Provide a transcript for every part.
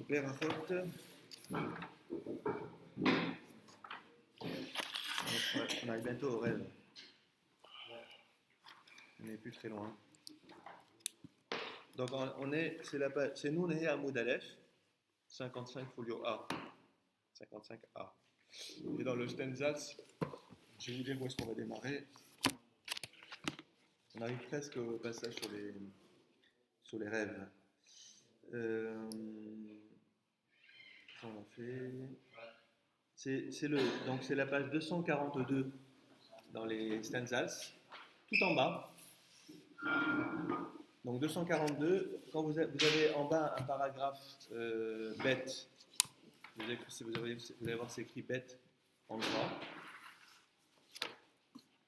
Berachot, on arrive bientôt au rêve. On n'est plus très loin. Donc c'est nous, on est à Amoud Aleph, 55 folio A. 55A. Et dans le Stenzatz, je vais vous dire où est-ce qu'on va démarrer. On arrive presque au passage sur les rêves. On a fait. Donc c'est la page 242 dans les Stenzatz, tout en bas. Donc 242, quand vous avez en bas un paragraphe bête, vous allez voir c'est écrit bête en gras.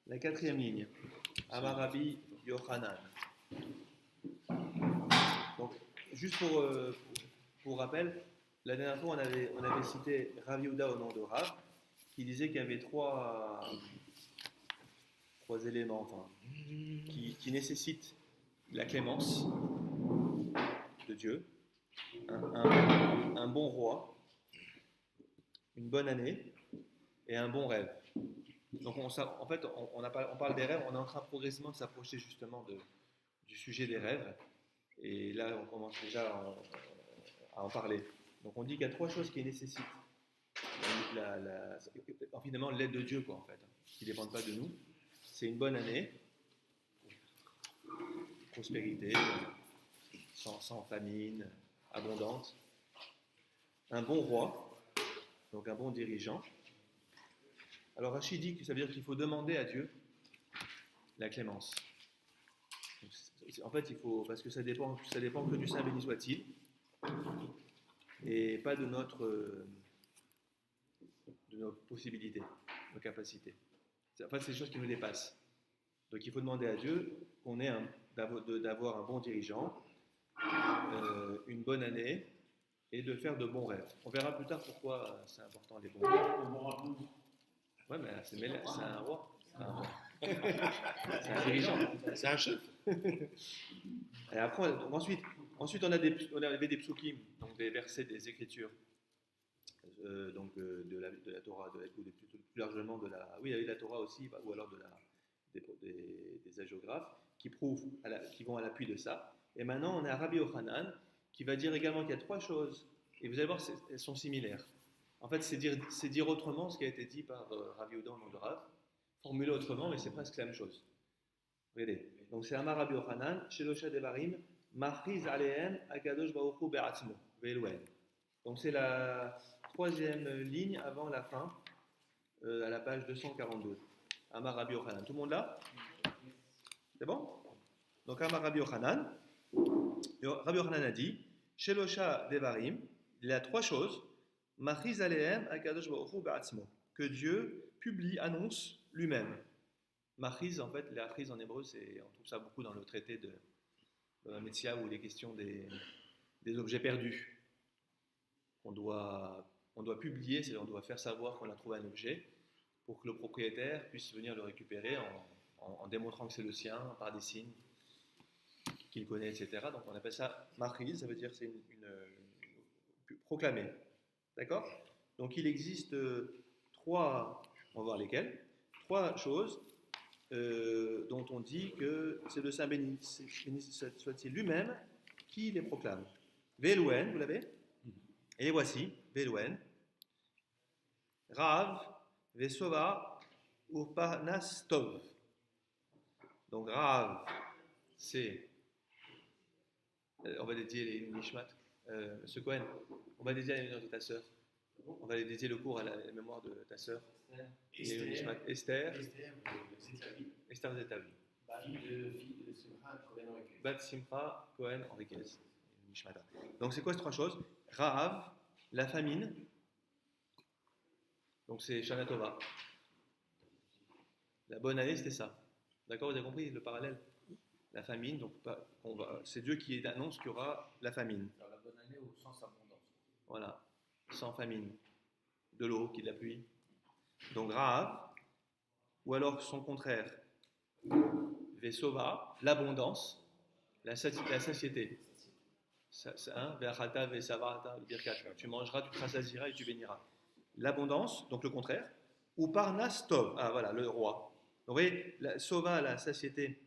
La quatrième ligne, Amarabi Yochanan. Donc juste pour rappel, la dernière fois on avait cité Rav Yehuda au nom de Rav, qui disait qu'il y avait trois éléments qui nécessitent la clémence de Dieu, un bon roi, une bonne année et un bon rêve. Donc en fait, on parle des rêves, on est en train progressivement de s'approcher justement du sujet des rêves. Et là, on commence déjà à en parler. Donc on dit qu'il y a trois choses qui nécessitent finalement l'aide de Dieu, en fait, qui ne dépendent pas de nous. C'est une bonne année, prospérité, sans famine, abondante. Un bon roi, donc un bon dirigeant. Alors Rachid dit que ça veut dire qu'il faut demander à Dieu la clémence. En fait, parce que ça dépend que du Saint béni soit-il, et pas de nos possibilités, nos capacités. En fait, c'est des choses qui nous dépassent. Donc il faut demander à Dieu d'avoir un bon dirigeant, une bonne année, et de faire de bons rêves. On verra plus tard pourquoi c'est important les bons rêves. Ouais, mais c'est un roi. C'est un dirigeant. C'est un chef. Et après, ensuite on avait des psukim, donc des versets des Écritures, donc de la Torah, ou plus largement de la. Oui, il y a la Torah aussi, ou alors des hagiographes qui vont à l'appui de ça. Et maintenant, on a Rabbi Yochanan qui va dire également qu'il y a trois choses, et vous allez voir, elles sont similaires. En fait, c'est dire autrement ce qui a été dit par Rabbi Yehuda au nom de Rav, formulé autrement, mais c'est presque la même chose. Regardez. Donc c'est Amar Rabbi Yochanan, Shelosha Devarim, Machriz Alehem, Akadosh Baruch Hu Be'atzmo, Ve'eluen. Donc c'est la troisième ligne avant la fin, à la page 242. Amar Rabbi Yochanan. Tout le monde là? C'est bon? Donc Amar Rabbi Yochanan. Rabbi Yochanan a dit, Shelosha Devarim, il y a trois choses. Machriz Alehem, Akadosh Baruch Hu Be'atzmo. Que Dieu annonce lui-même. Machriz, en fait, la chriz en hébreu, on trouve ça beaucoup dans le traité de la Metsia où il est question des objets perdus. On doit publier, c'est-à-dire on doit faire savoir qu'on a trouvé un objet pour que le propriétaire puisse venir le récupérer en démontrant que c'est le sien par des signes qu'il connaît, etc. Donc on appelle ça machriz, ça veut dire c'est une proclamer. D'accord? Donc il existe trois, on va voir lesquelles, trois choses dont on dit que c'est le Saint béni soit-il lui-même qui les proclame. Ve'eluen, vous l'avez? Et les voici, Ve'eluen, Rav, Ve'sova, Urpanas Tov. Donc Rav, c'est, on va dédier les Nishmat, Monsieur Cohen, on va dédier la mémoire de ta sœur. On va dédier le cours à la mémoire de ta sœur. Esther Zetavi. Bat Simcha Cohen Enriquez. Donc c'est quoi ces trois choses? Rahav, la famine. Donc c'est Shana Tova. La bonne année, c'était ça. D'accord, vous avez compris le parallèle? La famine, donc c'est Dieu qui annonce qu'il y aura la famine. Alors, la bonne année ou sans abondance. Voilà, sans famine. De l'eau, qui de la pluie. Donc Rahav, ou alors son contraire, Vesova, l'abondance, la satiété. Ve'achalta ve'savata birkat. Tu mangeras, tu te rassasieras et tu béniras. L'abondance, donc le contraire, ou parnas tov. Ah voilà, le roi. Vous voyez, la sova, la satiété,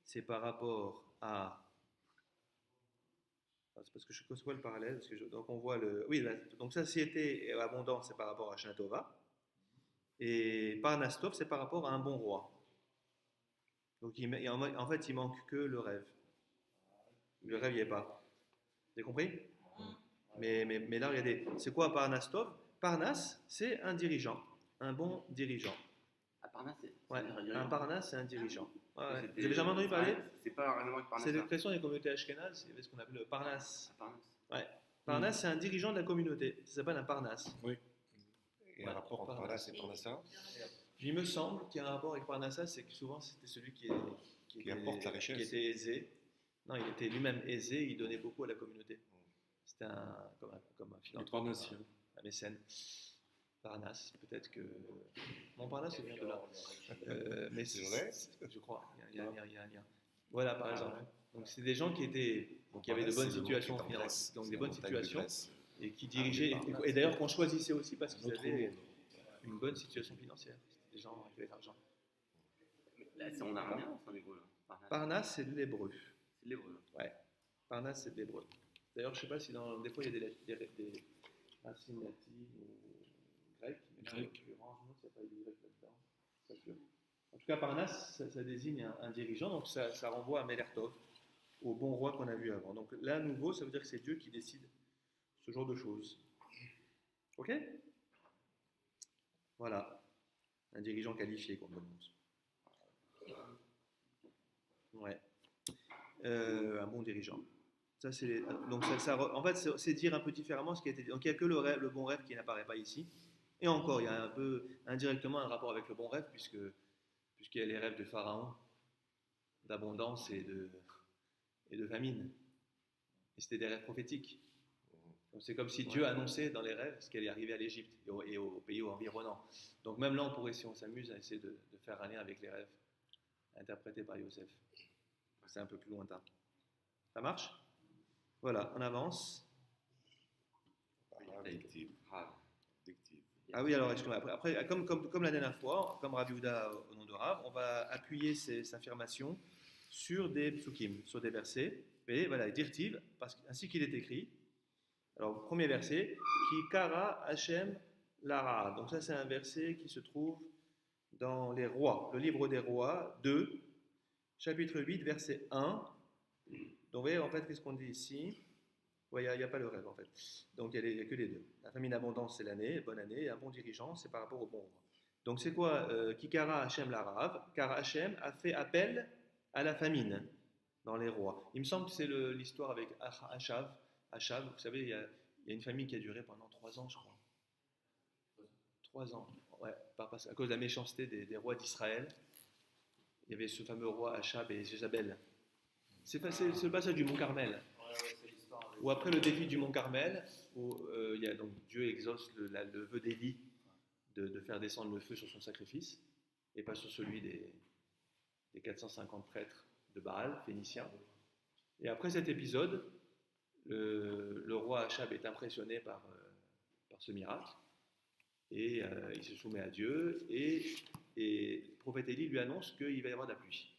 c'est par rapport à. C'est parce que je vois le parallèle. Donc on voit le. Oui, donc satiété et abondance, c'est par rapport à Shnatova. Et parnas tov, c'est par rapport à un bon roi. Donc en fait, il manque que le rêve. Le rêve, il n'y est pas. Vous avez compris? Mais là, regardez, c'est quoi Parnas Tov? Parnas, c'est un dirigeant, un bon dirigeant. Ah, Parnasse, Ouais, un Parnas, c'est un dirigeant. Ouais, ouais. Vous c'était- avez jamais entendu parler? C'est pas rien à voir avec Parnasse. C'est l'expression des communautés ashkénazes, c'est ce qu'on appelle le Parnas. Parnasse. Ouais. Parnas, c'est un dirigeant de la communauté. Ça s'appelle un Parnas. Oui. Et Ouais, un rapport entre Parnasse. Parnasse et Parnassa Il me semble qu'il y a un rapport avec Parnassa, c'est que souvent c'était celui qui apporte la richesse. qui était aisé. Non, il était lui-même aisé, il donnait beaucoup à la communauté. C'était comme un le philanthrope, Parnassien. un mécène. Parnasse, peut-être que. Montparnasse, ça vient de là. Mais C'est vrai je crois. Il y a un lien. Voilà, par exemple. Donc, c'est des gens qui avaient de bonnes situations financières, donc des bonnes situations, et qui dirigeaient, et d'ailleurs qu'on choisissait aussi parce qu'ils avaient une bonne situation financière. C'était des gens qui avaient de l'argent. Là, c'est en araméen ou c'est en hébreu là Parnasse, c'est de l'hébreu. C'est de l'hébreu. Ouais. Parnasse, c'est de l'hébreu. D'ailleurs, je ne sais pas si des fois il y a des racines latines ou grecques. Mais en l'occurrence, non, il n'y a pas eu de grec là-dedans. C'est sûr. En tout cas, Parnasse, ça désigne un dirigeant, donc ça renvoie à Melertov, au bon roi qu'on a vu avant. Donc là, à nouveau, ça veut dire que c'est Dieu qui décide ce genre de choses. Ok? Voilà. Un dirigeant qualifié qu'on prononce. Ouais. Un bon dirigeant. Ça, donc en fait, c'est dire un peu différemment ce qui a été dit. Donc il n'y a que le bon rêve qui n'apparaît pas ici. Et encore, il y a un peu indirectement un rapport avec le bon rêve, puisqu'il y a les rêves de Pharaon, d'abondance et de famine. Et c'était des rêves prophétiques. Donc c'est comme si Dieu annonçait dans les rêves ce qui allait arriver à l'Égypte et aux pays environnants. Donc même là, on pourrait, si on s'amuse, à essayer de faire un lien avec les rêves interprétés par Yosef. C'est un peu plus lointain. Ça marche? Voilà, on avance. Addictive. Ah oui, alors excuse-moi. Après comme la dernière fois, comme Rav Yehuda au nom de Rav, on va appuyer ces affirmations sur des psukim, sur des versets. Et voilà, dirtiv, ainsi qu'il est écrit. Alors, premier verset, Ki kara Hashem lara. Donc ça, c'est un verset qui se trouve dans les Rois, le livre des Rois 2, chapitre 8, verset 1. Donc, vous voyez, en fait, qu'est-ce qu'on dit ici? Il n'y a pas le rêve, en fait. Donc, il n'y a que les deux. La famine d'abondance, c'est l'année, bonne année, et un bon dirigeant, c'est par rapport au bon roi. Donc, c'est quoi Kikara Hashem Larav? Car Hashem a fait appel à la famine dans les rois. Il me semble que c'est l'histoire avec Achav. Achav, vous savez, il y a une famille qui a duré pendant 3 ans, je crois. 3 ans, ouais, à cause de la méchanceté des rois d'Israël. Il y avait ce fameux roi Achab et Jézabel. C'est le passage du Mont Carmel. Ou après le défi du Mont Carmel, où il y a donc Dieu exauce le vœu d'Élie de faire descendre le feu sur son sacrifice, et pas sur celui des 450 prêtres de Baal, phéniciens. Et après cet épisode, le roi Achab est impressionné par ce miracle, et il se soumet à Dieu, et le prophète Élie lui annonce qu'il va y avoir de la pluie.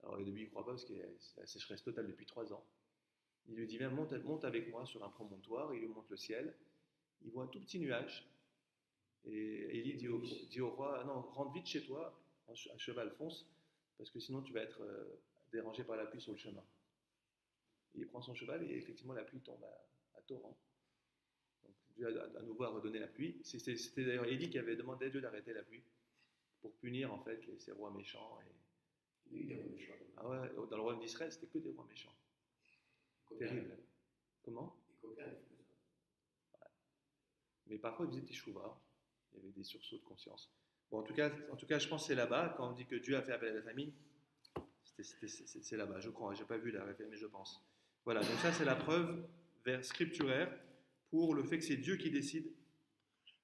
Alors au début il ne croit pas parce qu'il y a la sécheresse totale depuis 3 ans. Il lui dit, viens, monte avec moi sur un promontoire. Il lui montre le ciel. Il voit un tout petit nuage. Et Élie dit au roi, non, rentre vite chez toi, à cheval fonce, parce que sinon tu vas être dérangé par la pluie sur le chemin. Il prend son cheval et effectivement la pluie tombe à torrent. Donc Dieu à nouveau a redonné la pluie. C'était d'ailleurs Élie qui avait demandé à Dieu d'arrêter la pluie pour punir en fait ces rois méchants. Ah ouais, dans le royaume d'Israël, c'était que des rois méchants. Terrible. Comment? Mais parfois, ils faisaient des chouvas. Il y avait des sursauts de conscience. Bon, en tout cas, je pense que c'est là-bas, quand on dit que Dieu a fait appel à la famine, c'est là-bas, je crois. Je n'ai pas vu la référence, mais je pense. Voilà, donc ça, c'est la preuve scripturaire pour le fait que c'est Dieu qui décide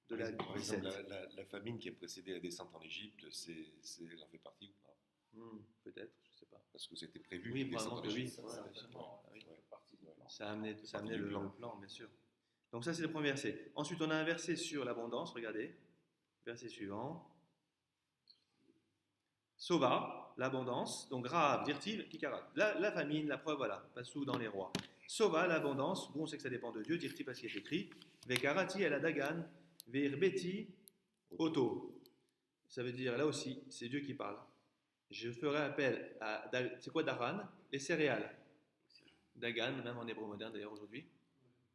de la Par exemple, recette. la famine qui a précédé la descente en Égypte, elle en fait partie ou pas? Peut-être, je sais pas. Parce que c'était prévu. Oui, qu'il descende probablement en que oui. Égypte. Ouais, Certainement, ah oui. ça fait partie du plan. Ça a amené du le plan. plan, bien sûr. Donc ça, c'est le premier verset. Ensuite, on a un verset sur l'abondance, regardez. Verset suivant. Sova, l'abondance. Donc grave, dirtiv, kikarat. La famine, la preuve, voilà. Passou dans les rois. Sova, l'abondance. Bon, on sait que ça dépend de Dieu. Dirtiv, parce qu'il est écrit. Vekarati, el dagan. Verbeti, auto. Ça veut dire, là aussi, c'est Dieu qui parle. Je ferai appel à. C'est quoi Daran? Les céréales. Dagan, même en hébreu moderne d'ailleurs aujourd'hui.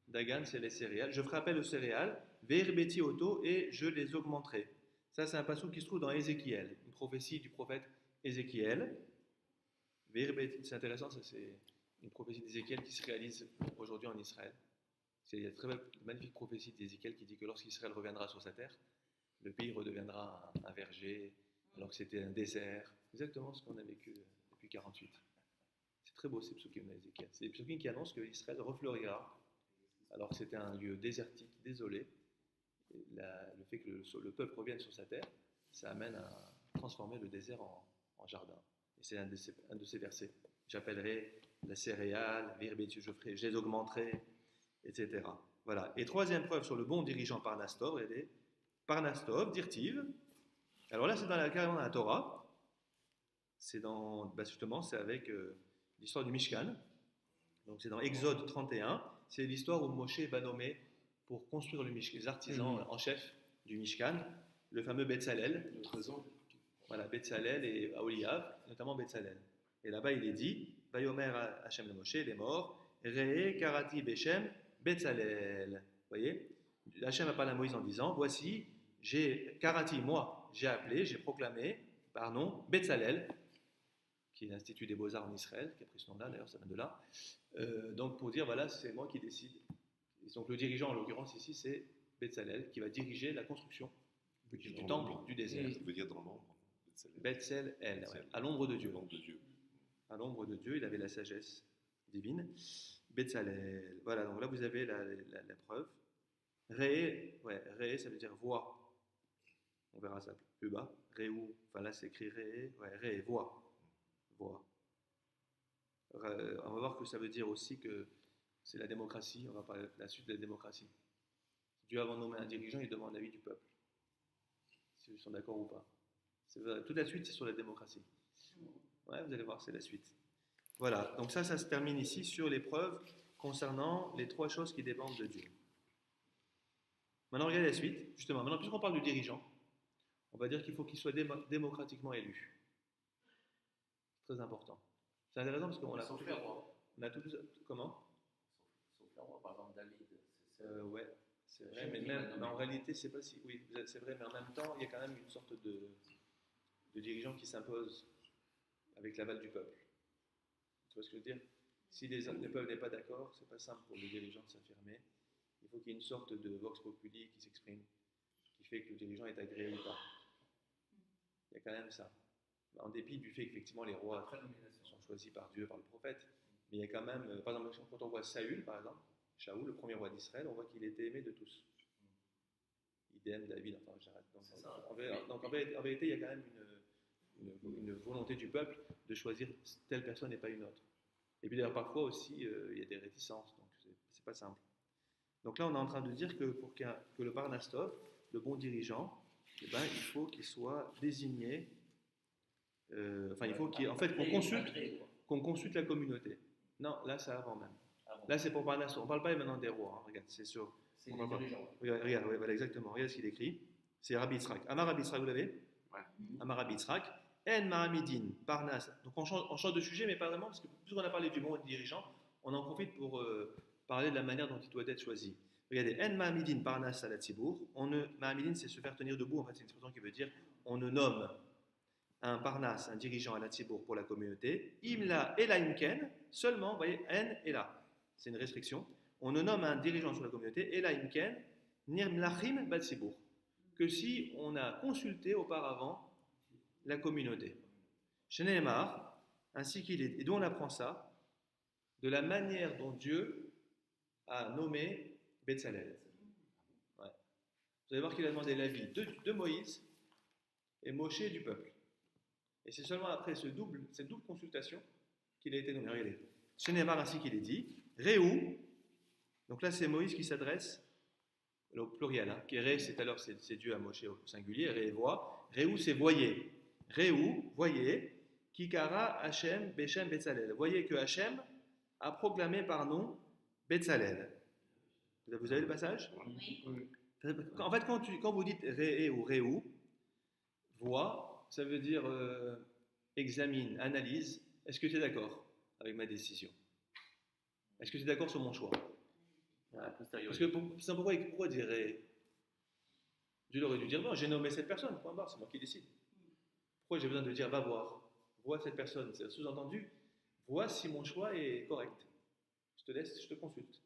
Dagan, c'est les céréales. Je ferai appel aux céréales, Verbeti auto, et je les augmenterai. Ça, c'est un passage qui se trouve dans Ézéchiel, une prophétie du prophète Ézéchiel. C'est intéressant, ça, c'est une prophétie d'Ézéchiel qui se réalise aujourd'hui en Israël. C'est une très magnifique prophétie d'Ézéchiel qui dit que lorsqu'Israël reviendra sur sa terre, le pays redeviendra un verger, alors que c'était un désert. Exactement ce qu'on a vécu depuis 48. C'est très beau ces psukim d'Ézéchiel. C'est des psukim qui annoncent que Israël refleurira, alors que c'était un lieu désertique, désolé. Et le fait que le peuple revienne sur sa terre, ça amène à transformer le désert en jardin. Et c'est un de ces versets. J'appellerai la céréale, je les augmenterai, etc. Voilà. Et troisième preuve sur le bon dirigeant Parnastov, elle est Parnastov, dirtiv. Alors là, c'est carrément dans la Torah. C'est justement, c'est avec l'histoire du Mishkan. Donc c'est dans Exode 31. C'est l'histoire où Moshe va nommer pour construire le Mishkan, les artisans en chef du Mishkan, le fameux Betzalel. Voilà, Betzalel et Aholiav, notamment Betzalel. Et là-bas, il est dit, Vayomer Hashem le Moshe, il est mort, Re'e Karati Beshem Betzalel. Vous voyez, Hashem a parlé à Moïse en disant, voici, moi, j'ai appelé, j'ai proclamé, par nom, Betzalel, qui est l'Institut des Beaux-Arts en Israël, qui a pris ce nom-là, d'ailleurs, ça vient de là. Donc pour dire, voilà, c'est moi qui décide. Et donc le dirigeant, en l'occurrence ici, c'est Betzalel, qui va diriger la construction du temple du désert. Ça veut dire dans l'ombre. Betzalel, ouais, à l'ombre de Dieu. L'ombre de Dieu. À l'ombre de Dieu, il avait la sagesse divine. Betzalel. Voilà, donc là vous avez la preuve. Ré, ça veut dire voix. On verra ça plus bas. Réou, enfin là c'est écrit ré, voix. Voix. On va voir que ça veut dire aussi que c'est la démocratie. On va parler de la suite de la démocratie. Dieu, avant de nommer un dirigeant, il demande l'avis du peuple. Si ils sont d'accord ou pas. Toute la suite, c'est sur la démocratie. Ouais, vous allez voir, c'est la suite. Voilà, donc ça se termine ici sur les preuves concernant les trois choses qui dépendent de Dieu. Maintenant, regardez la suite. Justement, maintenant, puisqu'on parle du dirigeant, on va dire qu'il faut qu'il soit démocratiquement élu. C'est très important. C'est intéressant parce qu'on a Sauf les rois. On a tout. Comment? Sauf les rois, par exemple, David. Ouais, c'est vrai, mais en réalité, c'est pas si. Oui, c'est vrai, mais en même temps, il y a quand même une sorte de dirigeant qui s'impose avec l'aval du peuple. Tu vois ce que je veux dire? Si le peuple n'est pas d'accord, c'est pas simple pour le dirigeant de s'affirmer. Il faut qu'il y ait une sorte de vox populi qui s'exprime, qui fait que le dirigeant est agréé ou pas. Il y a quand même ça. En dépit du fait qu'effectivement les rois sont choisis par Dieu, par le prophète, mais il y a quand même, par exemple, quand on voit Saül, par exemple, Shaoul, le premier roi d'Israël, on voit qu'il était aimé de tous. Idem, David, enfin j'arrête. Donc en vérité, il y a quand même une volonté du peuple de choisir telle personne et pas une autre. Et puis d'ailleurs, parfois aussi, il y a des réticences, donc c'est pas simple. Donc là, on est en train de dire que pour que le Parnastov, le bon dirigeant, eh ben, il faut qu'il soit désigné. Il faut qu'on consulte la communauté. Non, là, c'est avant même. Là, c'est pour Parnastov. On ne parle pas maintenant des rois. Hein. Regarde, c'est sûr. C'est les dirigeants. Regarde, ouais, voilà, exactement. Regarde ce qu'il écrit. C'est Rabbi Yitzhak. Amar Rabbi Yitzhak, vous l'avez? Ouais. Amar Rabbi Yitzhak. En Mahamidin, Parnas. Donc on change de sujet, mais pas vraiment, parce que puisqu'on a parlé du bon dirigeant, on en profite pour parler de la manière dont il doit être choisi. Regardez, En Mahamidin, Parnas à la Tzibour. Mahamidin, c'est se faire tenir debout. En fait, c'est une expression qui veut dire on ne nomme un Parnas, un dirigeant à la Tzibour pour la communauté. Imla et la Imken, seulement, vous voyez, En et là. C'est une restriction. On ne nomme un dirigeant sur la communauté, et la Imken, Nirmlachim bat Tzibour. Que si on a consulté auparavant la communauté. Chez Nehemar, ainsi qu'il est. Et d'où on apprend ça? De la manière dont Dieu a nommé Betzalel. Ouais. Vous allez voir qu'il a demandé l'avis de Moïse et Moshe du peuple. Et c'est seulement après cette double consultation qu'il a été nommé. Regardez. Ce n'est pas ainsi qu'il est dit. Réou, donc là c'est Moïse qui s'adresse au pluriel. Hein, qui est Ré, c'est Dieu à Moshe au singulier. Ré, voix. Réou, c'est voyez. Réou, voyez. Kikara, Hachem, Bechem, Betzalel. Voyez que Hachem a proclamé par nom Betzalel. Vous avez le passage? Oui. En fait, quand vous dites Ré ou Réou, vois, ça veut dire examine, analyse. Est-ce que tu es d'accord avec ma décision? Est-ce que tu es d'accord sur mon choix? A posteriori. Parce que pourquoi dire Ré? Dieu aurait dû dire non, j'ai nommé cette personne, point barre, c'est moi qui décide. Pourquoi j'ai besoin de dire va voir? Vois cette personne. C'est sous-entendu, vois si mon choix est correct. Je te laisse, je te consulte.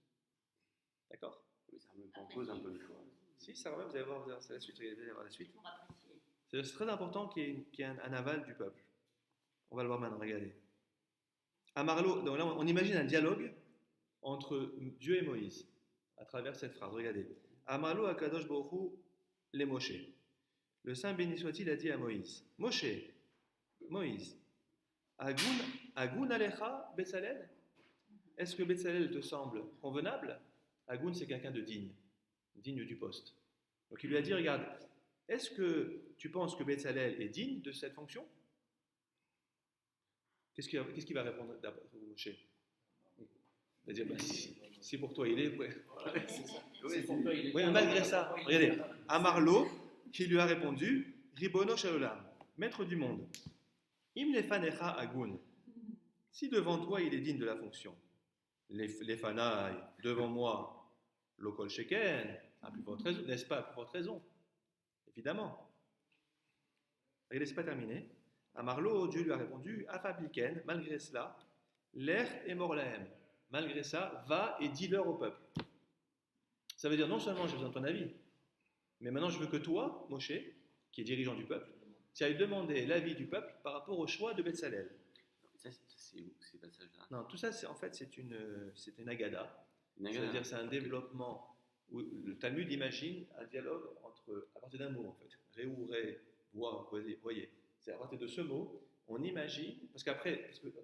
D'accord? Mais ça remet pas en cause un peu le choix. Si, ça va, vous allez voir, c'est la suite. Vous allez voir la suite. Pour apprécier. C'est très important qu'il y ait un aval du peuple. On va le voir maintenant, regardez. À Marlo, donc là, on imagine un dialogue entre Dieu et Moïse à travers cette phrase. Regardez. À Marlo, Akadosh Baruch Hu, les Moshe. Le Saint béni soit-il a dit à Moïse, Moïse, Agoun Alecha Betzalel, est-ce que Betzalel te semble convenable? Agoun, c'est quelqu'un de digne du poste. Donc il lui a dit, regarde, est-ce que tu penses que Betzalel est digne de cette fonction? Qu'est-ce qu'il va répondre d'après Moshe? Il va dire, bah, si pour toi il est, ouais. C'est pour toi, il est Oui, mais malgré ça, regardez, Amarlo, qui lui a répondu, Ribono Shalolam, maître du monde, Im lefanecha agun, si devant toi il est digne de la fonction, lefanai, devant moi, lokol sheken, à plus forte raison, n'est-ce pas, à plus forte raison? Évidemment. Regardez, c'est pas terminé. Amarlo, Dieu lui a répondu, Afapiken, malgré cela, l'air est mort lahem. Malgré ça, va et dis-leur au peuple. Ça veut dire non seulement j'ai besoin de ton avis, mais maintenant je veux que toi, Moshe, qui est dirigeant du peuple, tu ailles demander l'avis du peuple par rapport au choix de Betzalel. Ça, c'est où ces passages-là? Non, tout ça, c'est une agada. Une C'est-à-dire agada. c'est un développement où le Talmud imagine un dialogue à partir d'un mot en fait. Réou, ré, voix, voyez. C'est à partir de ce mot, on imagine, parce que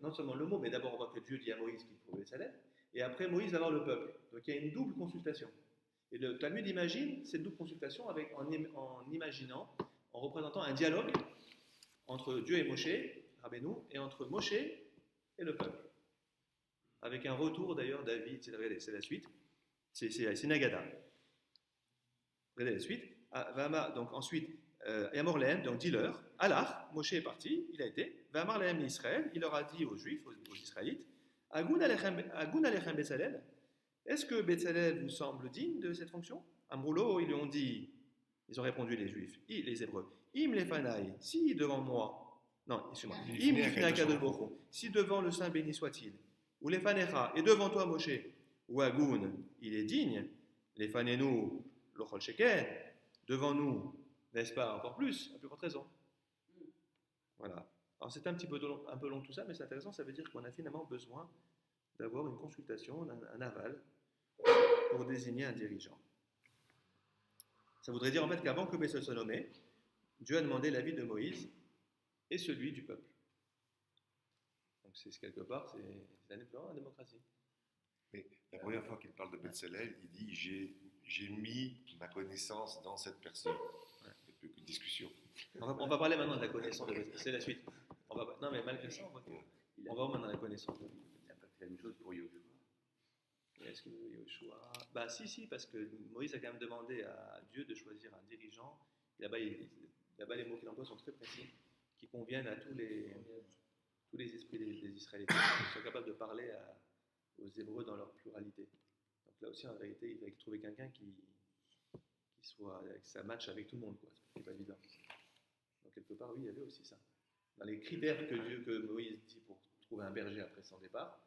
non seulement le mot, mais d'abord on voit que Dieu dit à Moïse qu'il faut Betzalel, et après Moïse va voir le peuple. Donc il y a une double consultation. Et le Talmud imagine cette double consultation en imaginant, en représentant un dialogue entre Dieu et Moshe, Rabbeinu, et entre Moshe et le peuple. Avec un retour d'ailleurs David, c'est la suite, c'est Nagada. Regardez la suite. Donc ensuite, Yamor Lehem, donc dis-leur, Allah, Moshe est parti, il a été, Vamar Lehem Israël, il leur a dit aux Juifs, aux Israélites, Agoun Alechem Betzalel, est-ce que Betzalel vous semble digne de cette fonction? Amroulo, ils lui ont dit, ils ont répondu les Juifs, les Hébreux, Im Lefanai, si devant moi, non, excusez-moi, Im Lifnei Akadosh Baruch Hu, si devant le Saint béni soit-il, ou Lefanecha, et devant toi Moshe, ou Agoun, il est digne, Lefanenu, Lochol Sheken, devant nous, n'est-ce pas encore plus, à plus forte raison. Voilà. Alors c'est un peu long tout ça, mais c'est intéressant, ça veut dire qu'on a finalement besoin d'avoir une consultation, un aval, pour désigner un dirigeant. Ça voudrait dire en fait qu'avant que Bessel soit nommé, Dieu a demandé l'avis de Moïse et celui du peuple. Donc c'est quelque part, c'est indépendant la démocratie. Mais la première fois qu'il parle de Betzalel, il dit j'ai mis ma connaissance dans cette personne. Il n'y a plus qu'une discussion. On va parler maintenant de la connaissance de Betzalel. C'est la suite. Non mais malgré ça, on va voir maintenant la connaissance. Il n'a pas fait la même chose pour Yoshua. Est-ce que Yoshua... Bah si, parce que Moïse a quand même demandé à Dieu de choisir un dirigeant. Là-bas, les mots qu'il emploie sont très précis, qui conviennent à tous les esprits des Israélites. Ils sont capables de parler aux Hébreux dans leur pluralité. Donc là aussi, en vérité, il fallait trouver quelqu'un qui soit, que ça match avec tout le monde, quoi. Ce n'est pas évident. Donc quelque part, oui, il y avait aussi ça. Dans les critères que Moïse dit pour trouver un berger après son départ,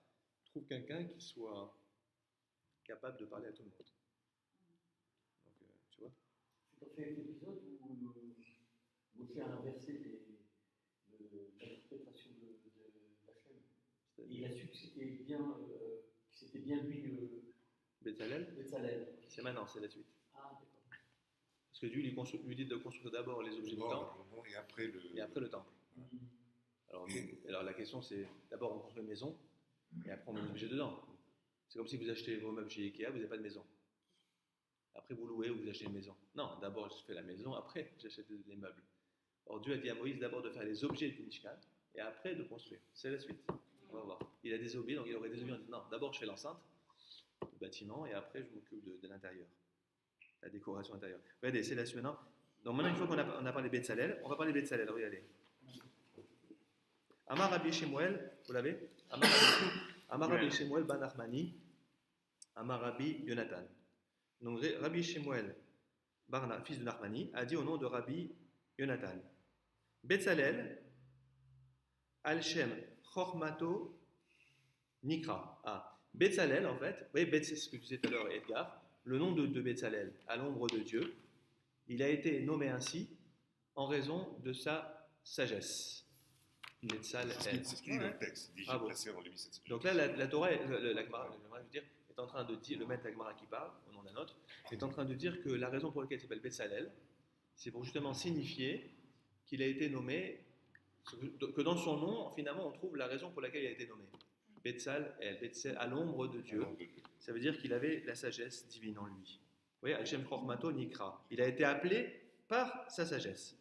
trouve quelqu'un qui soit capable de parler à tout le monde. Donc, tu vois. C'est quand fait un épisode où Moshe a inversé l'interprétation d'Hachem. Il a su que c'était bien lui Betzalel, Betzalel. c'est maintenant, c'est la suite. Ah, d'accord. Parce que Dieu lui dit de construire d'abord les objets du temple Et après et après le temple. Alors la question c'est, d'abord on construit une maison, et après on met les objets dedans. C'est comme si vous achetez vos meubles chez Ikea, vous n'avez pas de maison. Après vous louez ou vous achetez une maison. Non, d'abord je fais la maison, après j'achète les meubles. Or Dieu a dit à Moïse d'abord de faire les objets du Mishkan, et après de construire. C'est la suite. On va voir. Il a des objets, donc il aurait des objets. On dit non, d'abord je fais l'enceinte, le bâtiment, et après je m'occupe de l'intérieur, la décoration intérieure. Regardez, c'est la suite maintenant. Donc maintenant, une fois qu'on a parlé de Betzalel, on va parler de Betzalel. Regardez. Amar Rabbi Shemuel, vous l'avez? Amar Rabbi Shemuel ban Nachmani, Amar Rabbi Yonatan. Donc Rabbi Shemuel, fils de Nachmani, a dit au nom de Rabbi Yonatan, Betzalel, Al-Shem, Chormato, Nikra. Ah, Betzalel, en fait, vous voyez, c'est ce que je disais tout à l'heure, Edgar, le nom de Betzalel, à l'ombre de Dieu, il a été nommé ainsi en raison de sa sagesse. C'est ce qu'il dit dans le texte. Il dit, j'ai placé avant lui cette sagesse. Donc là, la Torah, la Gemara, je veux dire, est en train de dire, le maître de la Gemara qui parle, au nom d'un autre, est en train de dire que la raison pour laquelle il s'appelle Betzalel, c'est pour justement signifier qu'il a été nommé, que dans son nom, finalement, on trouve la raison pour laquelle il a été nommé. Betzalel, à l'ombre de Dieu. Ça veut dire qu'il avait la sagesse divine en lui. Vous voyez, Hashem Chormato Nikra. Il a été appelé par sa sagesse.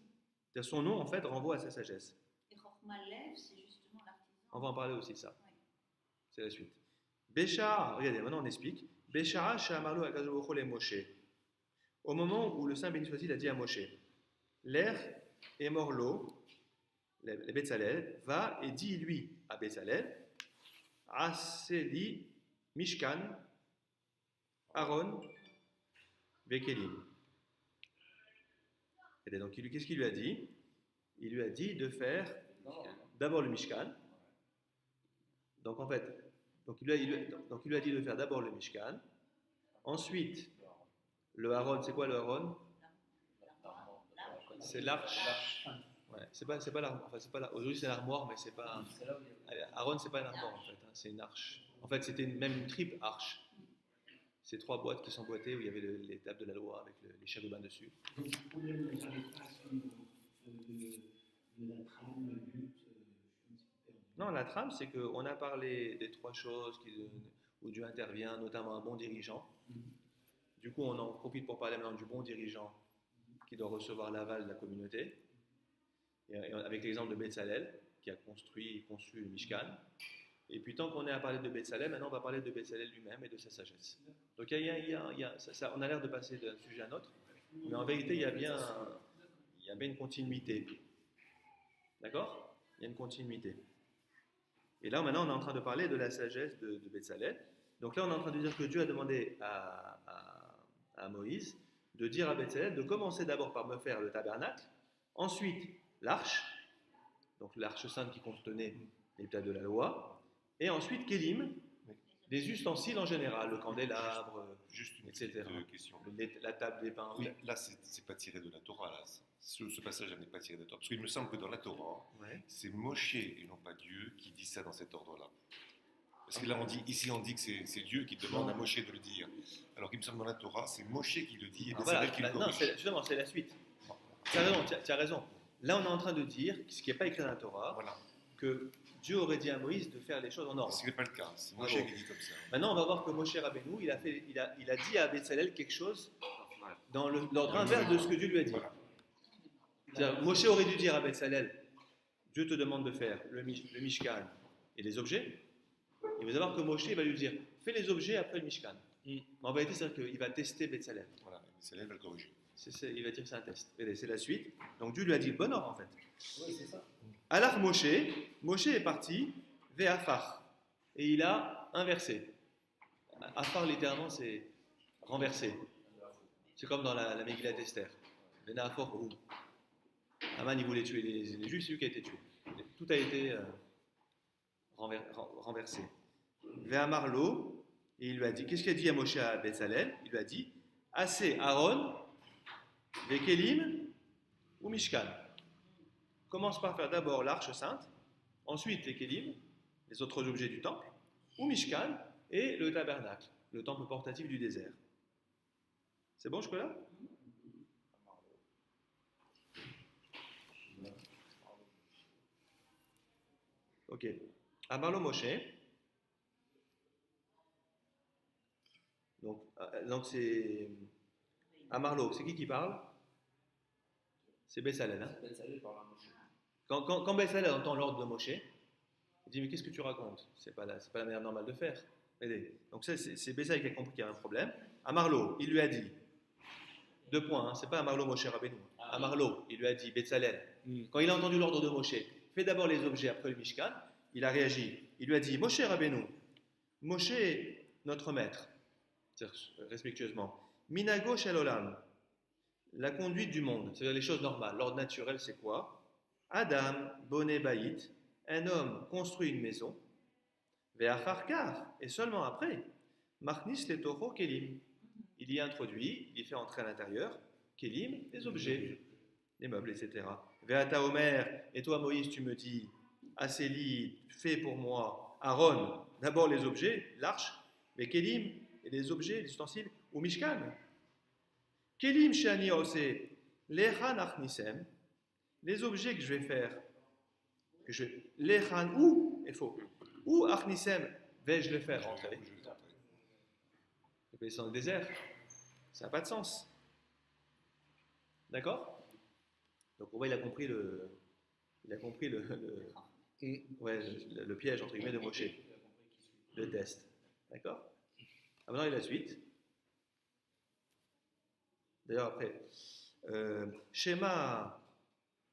C'est-à-dire son nom, en fait, renvoie à sa sagesse. Et Chormalev, c'est justement l'artisan. On va en parler aussi, ça. Oui. C'est la suite. Béchar, regardez, maintenant on explique. Béchara Shamarlo Akadouro les Moshe. Au moment où le Saint béni soit-il a dit à Moshe, l'air est morlo, les Betzalel, va et dit lui à Betzalel, Aseli Mishkan, Aaron, Vekelim. Et donc, qu'est-ce qu'il lui a dit? Il lui a dit de faire d'abord le Mishkan. Donc, en fait, il lui a dit de faire d'abord le Mishkan. Ensuite, le Aaron, c'est quoi le Aaron? C'est l'arche. Ouais, c'est pas l'armoire. Enfin, aujourd'hui, c'est l'armoire, mais c'est pas. Aaron, c'est pas une armoire en fait. Hein, c'est une arche. En fait, c'était même une triple arche. C'est 3 boîtes qui s'emboîtaient où il y avait les tables de la loi avec les chérubins dessus. Donc, vous pouvez nous faire les traces de la trame, le but, je suis un petit peu perdu. Non, la trame, c'est qu'on a parlé des 3 choses où Dieu intervient, notamment un bon dirigeant. Du coup, on en profite pour parler maintenant du bon dirigeant qui doit recevoir l'aval de la communauté. Et avec l'exemple de Betzalel, qui a construit et conçu le Mishkan. Et puis, tant qu'on est à parler de Betzalel, maintenant on va parler de Betzalel lui-même et de sa sagesse. Donc, on a l'air de passer d'un sujet à un autre, mais en vérité, il y a bien une continuité. D'accord? Il y a une continuité. Et là, maintenant, on est en train de parler de la sagesse de Betzalel. Donc là, on est en train de dire que Dieu a demandé à Moïse de dire à Betzalel de commencer d'abord par me faire le tabernacle, ensuite l'arche, donc l'arche sainte qui contenait les tables de la loi, et ensuite Kélim, des ustensiles en général, le candélabre, Juste une etc. petite question. La table des pains. Oui. Là, c'est pas tiré de la Torah. Là. Ce passage n'est pas tiré de la Torah. Parce qu'il me semble que dans la Torah, Ouais. c'est Moshe et non pas Dieu qui dit ça dans cet ordre-là. Parce que là, on dit que c'est Dieu qui demande à Moshe de le dire. Alors qu'il me semble dans la Torah, c'est Moshe qui le dit et Voilà, c'est qui le non, corrige. justement, c'est la suite. Tu as raison. Là, on est en train de dire, ce qui n'est pas écrit dans la Torah, Voilà. que Dieu aurait dit à Moïse de faire les choses en ordre. Ce n'est pas le cas. C'est Moshe Bravo. qui dit comme ça. Maintenant, on va voir que Moshe Rabbeinu, il a dit à Betzalel quelque chose dans l'ordre inverse de ce que Dieu lui a dit. Voilà. C'est-à-dire, Moshe aurait dû dire à Betzalel, Dieu te demande de faire le Mishkan et les objets. Il va savoir que Moshe va lui dire, fais les objets après le Mishkan. Mais en vérité, c'est-à-dire qu'il va tester Betzalel. Voilà. C'est là, il va le corriger. Il va dire que c'est un test. Et c'est la suite. Donc Dieu lui a dit le bon ordre en fait. Oui, c'est ça. Alors Moshe est parti vers Afar et il a inversé. Afar littéralement c'est renversé. C'est comme dans la Megillat Esther. Ben Afar où Aman il voulait tuer les Juifs, c'est lui qui a été tué. Tout a été renversé. Vers Marlo et il lui a dit, qu'est-ce qu'il a dit à Moshe à Betzalel? Il lui a dit, assez Aaron, Vekelim ou Mishkan. Commence par faire d'abord l'arche sainte, ensuite les Kélim, les autres objets du temple, ou Mishkan et le tabernacle, le temple portatif du désert. C'est bon jusque-là? Ok. Amarlo Moshe. Donc c'est Amarlo. C'est qui parle? C'est Bessalel. Hein? Quand Bessalel entend l'ordre de Moshe, il dit mais qu'est-ce que tu racontes? C'est pas la manière normale de faire. Donc c'est Bessalel qui a compris qu'il y avait un problème. Amarlo, il lui a dit 2 points. Hein, c'est pas Amarlo Moshe Rabbeinu. Amarlo, il lui a dit Bessalel. Quand il a entendu l'ordre de Moshe, fais d'abord les objets après le Mishkan. Il a réagi. Il lui a dit Moshe Rabbeinu, Moshe notre maître, respectueusement. Minago shel olam, la conduite du monde, c'est-à-dire les choses normales. L'ordre naturel, c'est quoi? Adam, boné baït, un homme construit une maison, ve'acharkar, et seulement après, machnis le toro kelim, il y introduit, il y fait entrer à l'intérieur, kelim, les objets, les meubles, etc. Ve'ata omer, et toi Moïse, tu me dis, Aseli, fais pour moi, Aaron, d'abord les objets, l'arche, mais kelim, et les objets, les ustensiles, ou mishkan. Kelim shani ose, lechan achnisem, les objets que je vais faire, lechan où, il faut, où achnisem vais-je le faire rentrer? C'est dans le désert, ça n'a pas de sens. D'accord? Donc on voit, il a compris le piège entre guillemets de Moshe, le test. D'accord? Maintenant, il y a la suite. D'ailleurs, après, Shema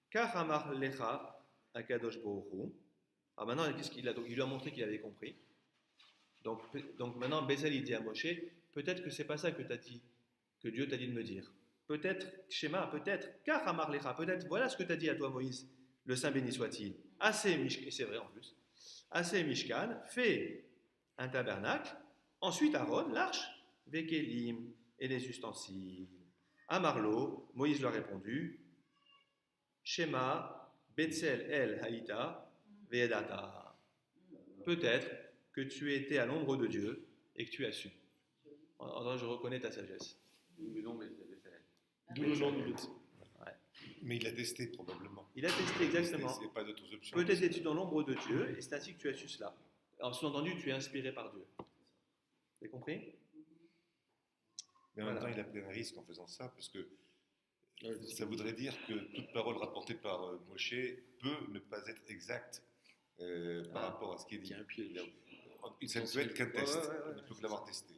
Kachamar Lecha Akadosh Bohu. Alors maintenant, qu'est-ce qu'il a? Donc, il lui a montré qu'il avait compris. Donc maintenant, Bézal, il dit à Moshe, peut-être que c'est pas ça que tu as dit, que Dieu t'a dit de me dire. Peut-être, Shema, peut-être, Kachamar Lecha, peut-être, voilà ce que tu as dit à toi, Moïse, le Saint béni soit-il. Assez Mishkan, et c'est vrai en plus, assez Mishkan, fais un tabernacle, ensuite Aaron, l'arche, Vekelim, et les ustensiles. Amarlo, Moïse lui a répondu, Shema, Betzel el Haïta, Ve'edata. Peut-être que tu étais à l'ombre de Dieu et que tu as su. En je reconnais ta sagesse. Mais non, mais c'est D'où le nom de Mais il a testé probablement. Il a testé exactement. Il n'y a pas d'autres options. Peut-être es-tu dans l'ombre de Dieu et c'est ainsi que tu as su cela. En sous-entendu, tu es inspiré par Dieu. Vous avez compris? Mais en même temps, il a pris un risque en faisant ça, parce que ça voudrait dire que toute parole rapportée par Moshe peut ne pas être exacte par rapport à ce qui est dit. Ça ne peut être qu'un test. Il ne peut que l'avoir testé.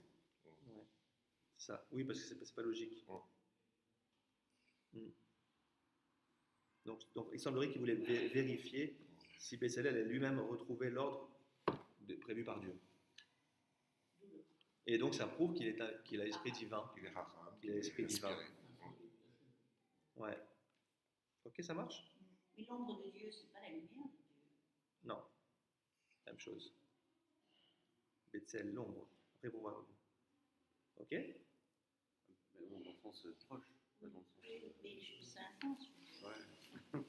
Ouais. Ça. Oui, parce que c'est pas logique. Donc, il semblerait qu'il voulait vérifier si Bézalel a lui-même retrouvé l'ordre prévu par Dieu. Et donc ça prouve qu'il a l'esprit divin. Il est rare. Il a l'esprit divin. Ouais. Ok, ça marche? Mais l'ombre de Dieu, c'est pas la lumière de Dieu. Non. Même chose. Betzel, l'ombre. Après, pour voir. Ok? Mais bon, dans le sens proche. Pas dans le sens. Mais c'est intense. Ouais.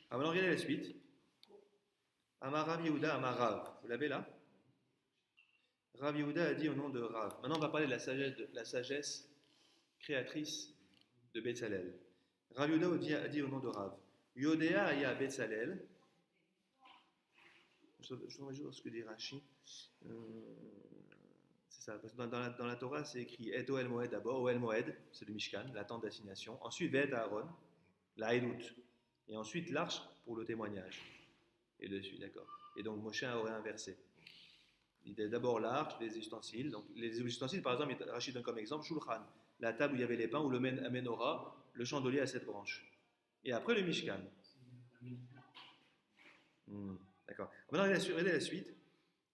Ah, maintenant, regardez la suite. Amar Rav Yehuda, Amar Rav. Vous l'avez là? Rav Yehuda a dit au nom de Rav. Maintenant, on va parler de la sagesse créatrice de Betzalel. Rav Yehuda a dit au nom de Rav. Yodea aya Betzalel. Je vous voir ce que dit Rashi. C'est ça. Parce que dans la Torah, c'est écrit Et Oel Moed d'abord. Oel Moed, c'est le Mishkan, la tente d'assignation. Ensuite, Ve'et Aaron, la Elut. Et ensuite, l'arche pour le témoignage. Et dessus, d'accord. Et donc, Moshe aurait inversé. Il y a d'abord l'arche, les ustensiles. Donc, les ustensiles, par exemple, Rashi donne comme exemple Shulchan, la table où il y avait les pains, ou le menorah, le chandelier à 7 branches. Et après, le Mishkan. D'accord. Maintenant, regardez la suite.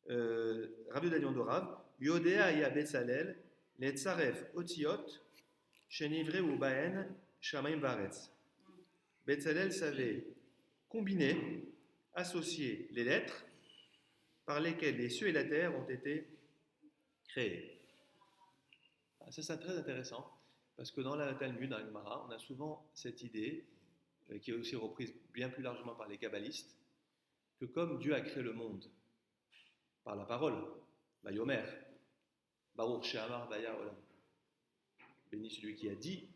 Rav Yehuda de Rav, Yodea ya Betzalel, les tsaref otiot, shenivre ou baen, shamaim varetz. Betzalel savait combiner, associer les lettres par lesquelles les cieux et la terre ont été créés. Ça, c'est très intéressant, parce que dans la Talmud, dans la Gemara, on a souvent cette idée, qui est aussi reprise bien plus largement par les kabbalistes, que comme Dieu a créé le monde par la parole, Vayomer, Baruch She'amar Vaya Olam, béni celui qui a dit,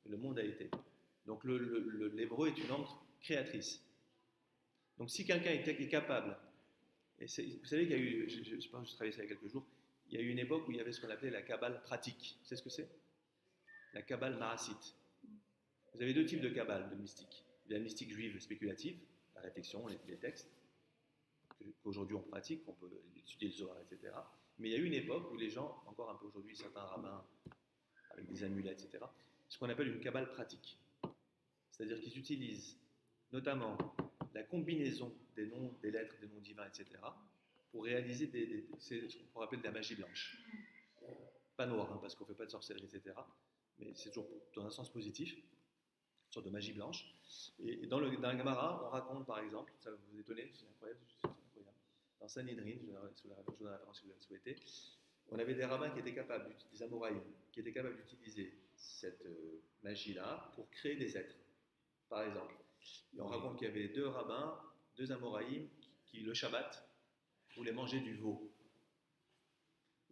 et le monde a été. Donc l'hébreu est une langue créatrice. Donc si quelqu'un est capable, et vous savez qu'il y a eu, je pense que je travaillais ça il y a quelques jours, il y a eu une époque où il y avait ce qu'on appelait la Kabbale pratique. Vous savez ce que c'est? La Kabbale maracite. Vous avez deux types de Kabbale, de mystique. Il y a la mystique juive spéculative, la réflexion, les textes, qu'aujourd'hui on pratique, qu'on peut étudier le Zohar, etc. Mais il y a eu une époque où les gens, encore un peu aujourd'hui, certains rabbins, avec des amulets, etc., ce qu'on appelle une Kabbale pratique. C'est-à-dire qu'ils utilisent notamment la combinaison des noms, des lettres, des noms divins, etc., pour réaliser c'est ce qu'on pourrait appeler de la magie blanche. Pas noire, hein, parce qu'on ne fait pas de sorcellerie, etc., mais c'est toujours dans un sens positif, une sorte de magie blanche. Et dans le Gemara, on raconte par exemple, ça va vous étonner, c'est incroyable, dans Sanhedrin, je vous donne la référence si vous le souhaitez, on avait des rabbins qui étaient capables, des Amoraïm, qui étaient capables d'utiliser cette magie-là pour créer des êtres, par exemple. Et on raconte qu'il y avait deux rabbins, deux Amoraïm, qui le Shabbat, voulaient manger du veau.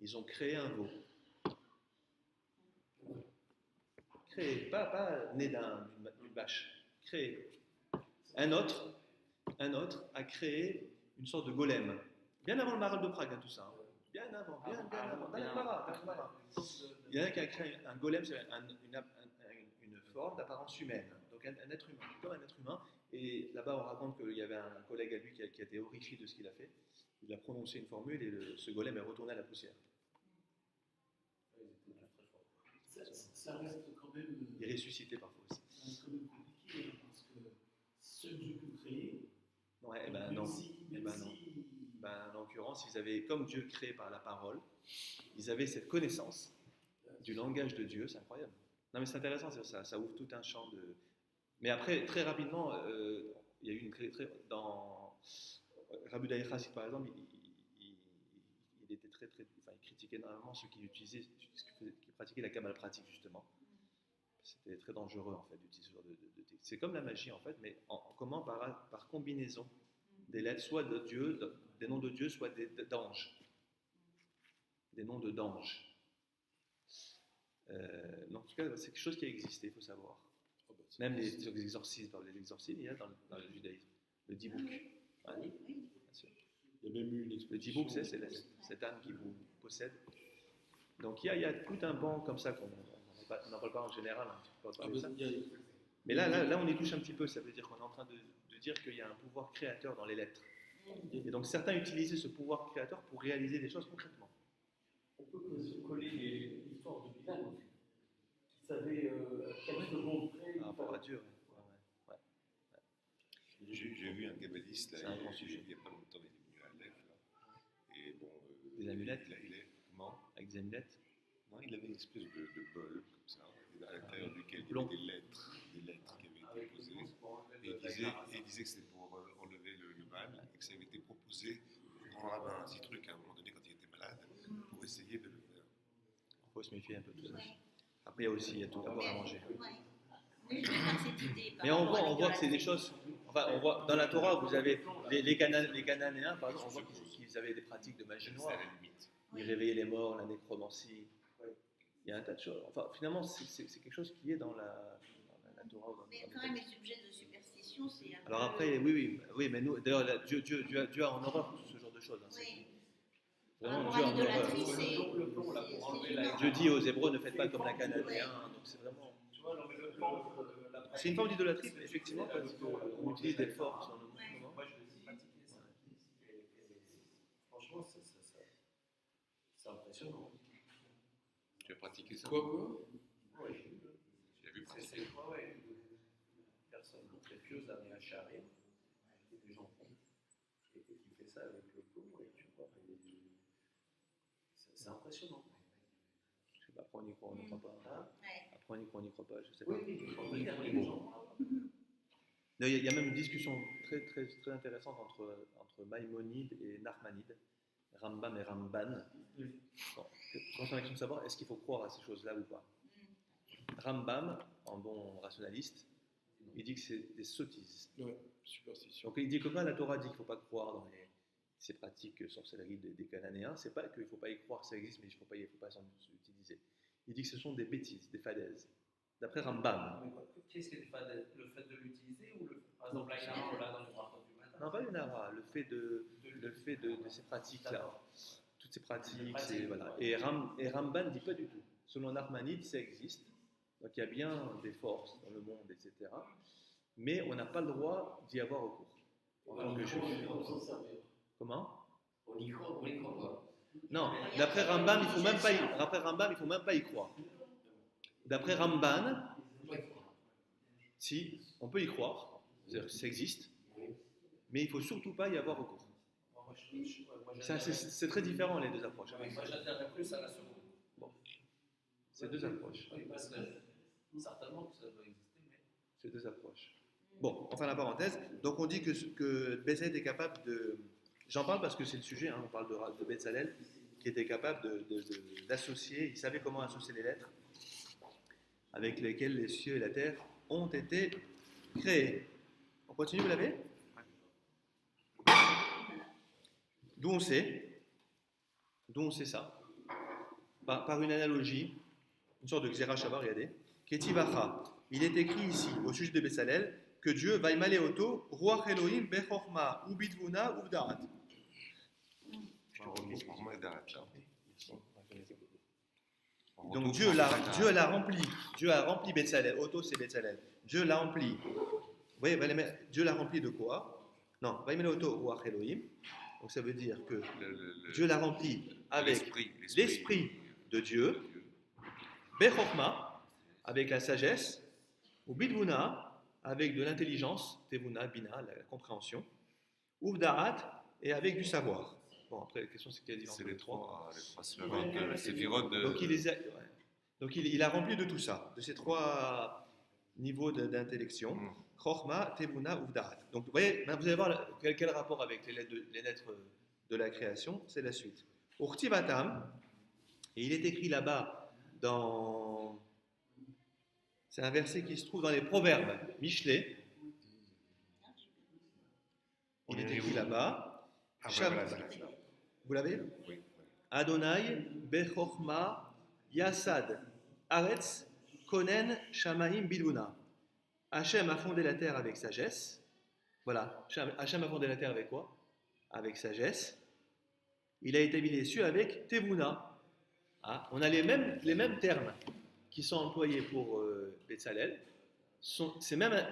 Ils ont créé un veau. Créé, pas né d'une vache, créé. Un autre a créé une sorte de golem, bien avant le Maral de Prague, hein, tout ça. Hein. Bien avant, dans la Gemara. Il y en a qui a créé un golem, c'est une forme d'apparence humaine, donc un être humain, comme un être humain. Et là-bas, on raconte qu'il y avait un collègue à lui qui a été horrifié de ce qu'il a fait. Il a prononcé une formule et ce golem est retourné à la poussière. Ça reste quand même. Il est ressuscité parfois aussi. Ça reste quand même compliqué, hein, parce que seul Dieu peut créer. Ouais, non. En l'occurrence, ils avaient, comme Dieu créé par la parole, ils avaient cette connaissance du langage de Dieu, c'est incroyable. Non mais c'est intéressant, ça ouvre tout un champ de... Mais après, très rapidement, il y a eu dans Rabbi Daï Chassid, par exemple, il était il critiquait énormément ceux qui pratiquaient la Kabbale pratique, justement. C'était très dangereux, en fait, d'utiliser ce genre de technique. C'est comme la magie, en fait, mais comment par combinaison des lettres, soit de Dieu, des noms de Dieu, soit d'anges. Des noms d'anges. En tout cas, c'est quelque chose qui a existé, il faut savoir. Même les exorcismes, il y a dans le judaïsme. Le dibouk. Oui. Bien sûr. Il y a même eu une Le exposition. dibouk, c'est cette âme qui vous possède. Donc il y a tout un banc comme ça qu'on n'en parle pas en général. Hein, mais là, on y touche un petit peu. Ça veut dire qu'on est en train de dire qu'il y a un pouvoir créateur dans les lettres. Et donc certains utilisaient ce pouvoir créateur pour réaliser des choses concrètement. On peut coller l'histoire de Bilal aussi, qui savait qu'elle se montrer. Par rapport à Dieu. Ouais. J'ai vu un kabbaliste là, C'est un grand sujet. il n'y a pas longtemps, il est venu à Aleph là. Et bon, Des amulettes comment? Avec des amulettes. Non, il avait une espèce de bol comme ça, à l'intérieur duquel il y Blanc. avait des lettres qui avaient été posées. Et il disait que c'était pour enlever le mal et que ça avait été proposé au grand rabbin Zitruk à un moment donné quand il était malade pour essayer de le faire. Il faut se méfier un peu de tout ça. Après, il y a tout d'abord à manger. Oui, je vais faire cette idée. Mais on voit que c'est des choses. Enfin, on voit dans la Torah, vous avez les Cananéens, par exemple, on voit qu'ils avaient des pratiques de magie C'est noire. à la limite. Ils réveillaient les morts, la nécromancie. Il y a un tas de choses. Enfin, finalement, c'est quelque chose qui est dans la Torah. Ou dans Mais les quand même, textes. les objets de superstition, c'est un Alors peu- après, oui, mais nous, d'ailleurs, Dieu a en horreur tout ce genre de choses. Hein. Oui. Vraiment, Par Dieu a rapport à en horreur. l'idolâtrie, Le plomb, là, pour enlever la- gênant. Dieu dit aux Hébreux, ne faites pas comme la Cananéen. Hein, donc c'est vraiment. Tu vois, non, mais le plomb, C'est une forme d'idolâtrie, effectivement, parce qu'on utilise des forces dans nos mouvements. Moi, je l'ai pratiqué ça. Franchement, c'est impressionnant. Tu as pratiqué ça? Quoi? Tu l'as vu pratiquer? C'est quoi, ouais. Une personne très pieuse amenée à charrer. Et des gens qui fait ça avec le plomb, et tu vois, c'est impressionnant. Je sais pas, après on y croit, on n'y croit pas. Hein? Ouais. Après on y croit, on n'y croit pas, je sais pas. Oui, il y a des gens. Il y a même une discussion très, très, très intéressante entre Maïmonide et Nachmanide, Rambam et Ramban. Bon, concernant la question de savoir est-ce qu'il faut croire à ces choses-là ou pas. Rambam, en bon rationaliste, il dit que c'est des sottises. Ouais, superstition. Donc il dit que quand la Torah dit qu'il ne faut pas croire dans ces pratiques sorcellerie des Cananéens, c'est pas qu'il ne faut pas y croire, ça existe, mais il ne faut pas s'en utiliser. Il dit que ce sont des bêtises, des fadaises. D'après Rambam. Qu'est-ce qui est le fait de l'utiliser ou par exemple la Inara, on l'a dans les rapports du matin? Non, pas le Nara, le fait de ces pratiques-là. D'accord. Toutes ces pratiques, voilà. Et Ramban ne dit pas du tout. Selon Nachmanide, ça existe. Donc il y a bien des forces dans le monde, etc. Mais on n'a pas le droit d'y avoir recours. En tant que juif. Comment? On y croit, on y croit pas. Non, d'après Rambam, il ne faut même pas y croire. D'après Ramban, si, on peut y croire, c'est-à-dire que ça existe, mais il ne faut surtout pas y avoir recours. C'est très différent les deux approches. Moi, j'adhère plus à la seconde. Bon, c'est deux approches. Oui, parce que certainement que ça doit exister, mais. C'est deux approches. Bon, enfin la parenthèse. Donc on dit que Bézalel est capable de. J'en parle parce que c'est le sujet, hein, on parle de Bézalel, qui était capable d'associer, il savait comment associer les lettres avec lesquelles les cieux et la terre ont été créés. On continue, vous l'avez? D'où on sait ça? Par une analogie, une sorte de Xera Shabar, regardez. Ketivacha. Il est écrit ici, au sujet de Bézalel, que Dieu va y auto, Ruach Elohim bechorma, ubidvuna, uvdaat. Donc Dieu l'a rempli. Dieu a rempli Bézalel. Auto, c'est Bézalel. Dieu l'a rempli. Vous voyez, Dieu l'a rempli de quoi? Non, va y auto, Ruach Elohim. Donc ça veut dire que Dieu l'a rempli avec l'esprit de Dieu, Bechorma, avec la sagesse, ou Bidvuna, avec de l'intelligence, Tevuna, Bina, la compréhension, Uvda'at, et avec du savoir. Bon, après, la question c'est quelle différence? C'est les trois séphirotes de. Donc il a rempli de tout ça, de ces trois niveaux d'intellection. Chorma, Tevuna, Uvda'at. Donc vous voyez, vous allez voir quel rapport avec les lettres de la création, c'est la suite. Urtivatam, et il est écrit là-bas dans. C'est un verset qui se trouve dans les Proverbes, Michelet. Il est écrit là-bas. Vous l'avez? Oui. Adonai Bechorma Yasad Aretz Konen Shamaim Biduna. Hachem a fondé la terre avec sagesse. Voilà. Hachem a fondé la terre avec quoi? Avec sagesse. Il a établi les cieux avec Tevuna. Ah, on a les mêmes termes qui sont employés pour Bézalel. Ces mêmes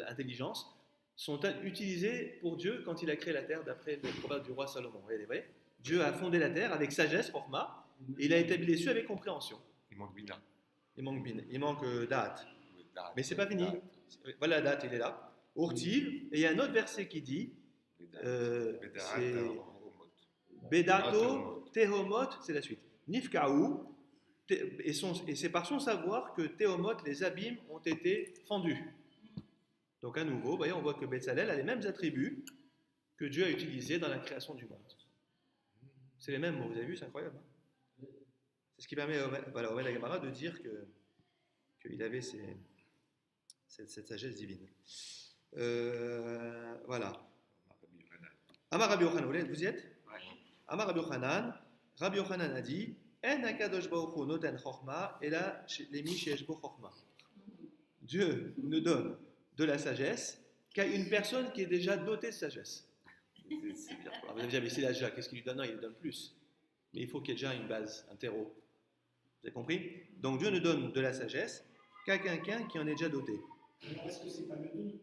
intelligences sont utilisées pour Dieu quand il a créé la terre d'après le proverbe du roi Salomon. Vous voyez, Dieu a fondé la terre avec sagesse, Chorma, et il a établi les cieux avec compréhension. Il manque Bina. Il manque Da'at. Mais c'est pas fini. Voilà, Da'at, il est là. Urtiv, et il y a un autre verset qui dit c'est Bedato Tehomot, c'est la suite. Nifkaou, et c'est par son savoir que Tehomot, les abîmes, ont été fendus. Donc à nouveau, voyez, on voit que Bézalel a les mêmes attributs que Dieu a utilisés dans la création du monde. C'est les mêmes mots, vous avez vu, c'est incroyable. Hein, c'est ce qui permet au Omed Gamara de dire qu'il avait cette sagesse divine. Voilà. Amar Rabbi Yochanan, vous y êtes? Amar Rabbi Yochanan, Rabbi Yochanan a dit En akadosh baruch hu noten chorma ela lemi sheyesh bo chorma. Dieu nous donne de la sagesse qu'à une personne qui est déjà dotée de sagesse. Alors vous allez dire, mais s'il a déjà, qu'est-ce qu'il lui donne? Non, il lui donne plus. Mais il faut qu'il y ait déjà une base, un terreau. Vous avez compris? Donc Dieu ne donne de la sagesse qu'à quelqu'un qui en est déjà doté. Est-ce que c'est pas le don?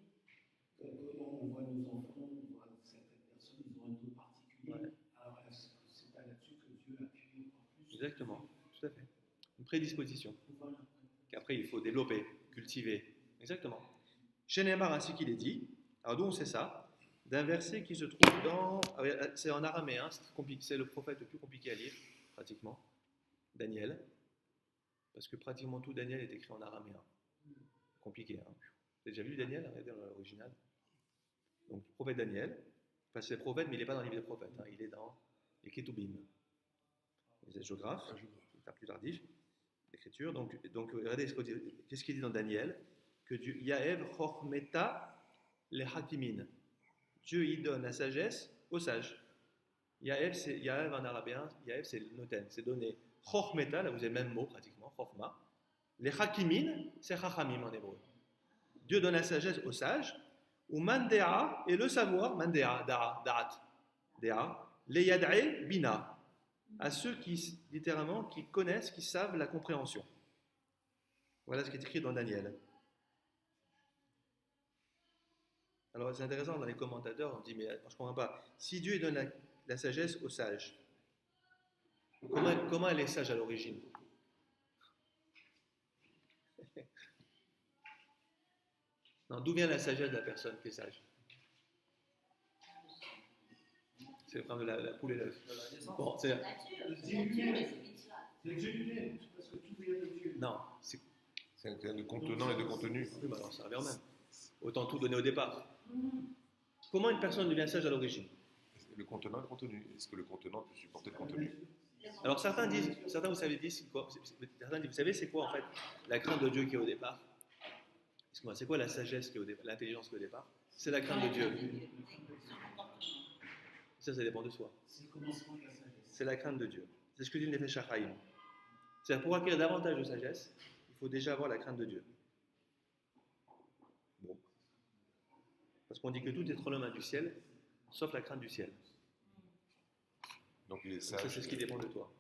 On voit nos enfants, on voit certaines personnes, ils ont un don particulier. Ouais. Alors est-ce que c'est pas là-dessus que Dieu appuie encore plus? Exactement, tout à fait. Une prédisposition Voilà. qu'après il faut développer, cultiver. Exactement. Chez Neymar, ainsi qu'il est dit, alors d'où on sait ça? D'un verset qui se trouve dans. C'est en araméen, c'est le prophète le plus compliqué à lire, pratiquement. Daniel. Parce que pratiquement tout Daniel est écrit en araméen. Compliqué, hein. Vous avez déjà lu Daniel? Regardez dans l'original. Donc, le prophète Daniel, enfin c'est le prophète, mais il n'est pas dans le livre des prophètes, hein. Il est dans les Ketubim. Les géographes, c'est plus tardif, l'écriture. Donc regardez qu'est-ce qu'il dit dans Daniel? Que Dieu, Yaev Chormeta le Hakimin. Dieu y donne la sagesse aux sages. Yaev en arabien, Yaev c'est le noten, c'est donné. Chormeta, là vous avez le même mot pratiquement, Chorma. Les hakimin, c'est chachamim en hébreu. Dieu donne la sagesse aux sages, ou mandéa, et le savoir, mandéa, da'at, les yad'e, bina, à ceux qui, littéralement, qui connaissent, qui savent la compréhension. Voilà ce qui est écrit dans Daniel. Alors c'est intéressant, dans les commentateurs, on dit, mais je ne comprends pas, si Dieu donne la sagesse aux sages, comment elle est sage à l'origine? Non, d'où vient la sagesse de la personne qui est sage? C'est le problème de la poule et l'œuf. Bon, c'est... Nature, Dieu les mitzvahs. C'est Dieu lui-même, parce que tout vient de Dieu. Non, c'est... C'est un terme de contenant et de contenu. Oui, bah alors ça revient au même. Autant tout donner au départ. Comment une personne devient sage à l'origine? Le contenant et le contenu. Est-ce que le contenant peut supporter le contenu? Alors certains vous savez, vous savez c'est quoi en fait la crainte de Dieu qui est au départ? Excuse-moi, c'est quoi la sagesse qui est au départ, l'intelligence qui est au départ? C'est la crainte de Dieu. Ça dépend de soi. C'est le commencement de la sagesse. C'est la crainte de Dieu. C'est ce que dit le Nefesh HaChaim. C'est-à-dire pour acquérir davantage de sagesse, il faut déjà avoir la crainte de Dieu. Bon. Parce qu'on dit que tout est trop loin du ciel, sauf la crainte du ciel. Donc il est Donc sage. ça, c'est ce qui dépend de toi.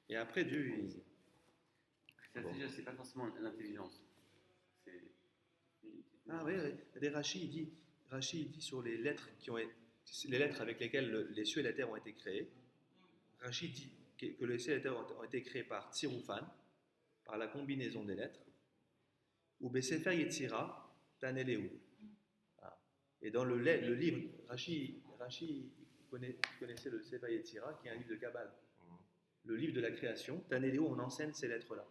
Et après, Dieu, il... C'est déjà, c'est pas forcément l'intelligence. C'est. Ah oui, oui. Des Rashi, il dit sur les lettres les lettres avec lesquelles les cieux et la terre ont été créés. Rashi dit que les cieux et la terre ont été créés par Tsiroufan, par la combinaison des lettres, ou Besefer Yetzira, Taneleu. Ah. Et dans le livre, Rashi connaissait le Sefer Yetzira, qui est un livre de Kabbale. Le livre de la création, Taneleu, on enseigne ces lettres-là.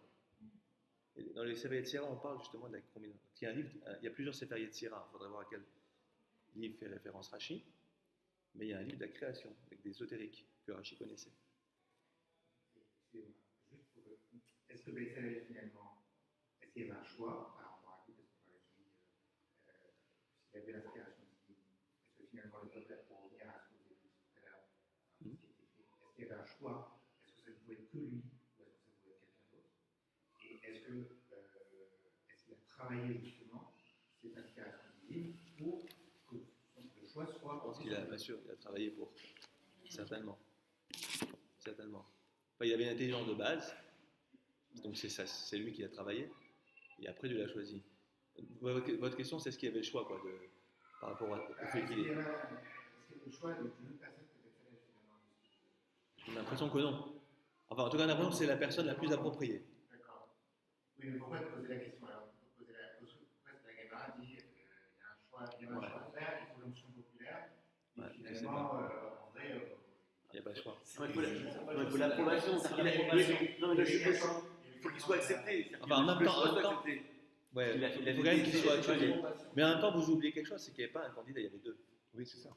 Et dans le Sefer Yetzira, on parle justement de la combinaison. Il y a plusieurs Sefer Yetzira, il faudrait voir à quel livre fait référence Rashi, mais il y a un livre de la création, avec des ésotériques que Rashi connaissait. Est-ce que Bessel finalement, est-ce qu'il y avait un choix par rapport à lui, parce qu'on avait dit s'il y avait l'inspiration divine, est-ce que finalement le peuple, pour revenir à ce que vous avez dit tout à l'heure, est-ce qu'il y avait un choix, est-ce que ça ne pouvait être que lui, ou est-ce que ça pouvait être quelqu'un d'autre, et est-ce qu'il a travaillé justement cette inspiration divine pour que le choix soit... Je pense qu'il a, bien sûr, il a travaillé pour, certainement. Enfin, il avait une intelligence de base, donc c'est lui qui a travaillé, et après Dieu l'a choisi. Votre question, c'est est-ce qu'il y avait le choix, quoi, par rapport au fait qu'il est. Est-ce qu'il y avait le choix d'une autre personne que Bessel finalement? J'ai l'impression que non. Enfin, en tout cas, j'ai l'impression que c'est la personne la plus appropriée. D'accord. Oui, mais pourquoi te poser la question alors? Pourquoi la Gemara dit qu'il y a un choix à faire, il faut l'onction populaire, et Ouais, je sais finalement, pas. en vrai, Il n'y a pas le choix. Non, il faut l'approbation. Il faut qu'il soit accepté. Enfin, en même temps, ouais, il faut quand même qu'il soit accepté. Mais en même temps, vous oubliez quelque chose, c'est qu'il n'y avait pas un candidat, il y avait deux. Oui, c'est ça.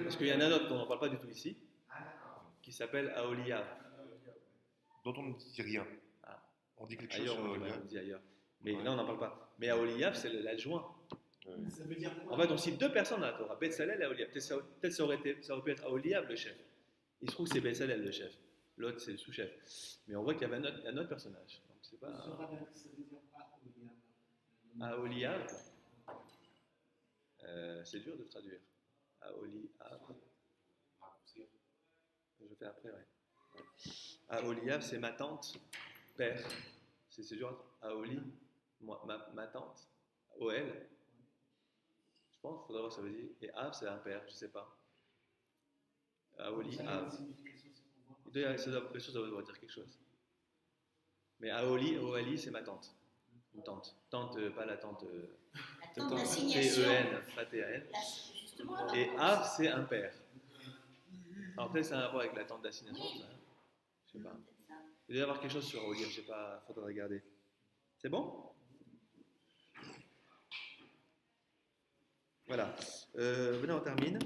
Parce qu'il y en a un autre dont on ne parle pas du tout ici, ah d'accord. qui s'appelle Aholiab. Dont on ne dit rien. Ah. On dit quelque chose Ailleurs, sur on dit ailleurs. Mais Ouais. là, on n'en parle pas. Mais Aholiab, c'est l'adjoint. Ça veut dire quoi? En fait, on cite deux personnes dans la Torah, Betzalel et Aholiab. Peut-être ça aurait pu être Aholiab le chef. Il se trouve que c'est Betzalel le chef. L'autre, c'est le sous-chef. Mais on voit qu'il y avait un autre personnage. Donc, c'est pas. Ça veut dire pas Aholiab. C'est dur de traduire. Aholiab. Je fais après, ouais. Aholiab, c'est ma tante, père. C'est dur. Aholi, ma tante. OL. Je pense, il faudra voir ce que ça veut dire. Et Av, c'est un père, je ne sais pas. Aholi, Av. Bien sûr, ça doit dire quelque chose. Mais Aholi, c'est ma tante. Une tante. Tante, pas la tante. La tente d'assignation. T-E-N, pas T-A-N. Justement, Et Av, c'est un père. Alors peut-être ça a un rapport avec la tente d'assignation. Oui. Ça. Je sais pas. Il doit y avoir quelque chose sur Aholiab, je sais pas, il faudra regarder. C'est bon? Voilà. Venez, on termine.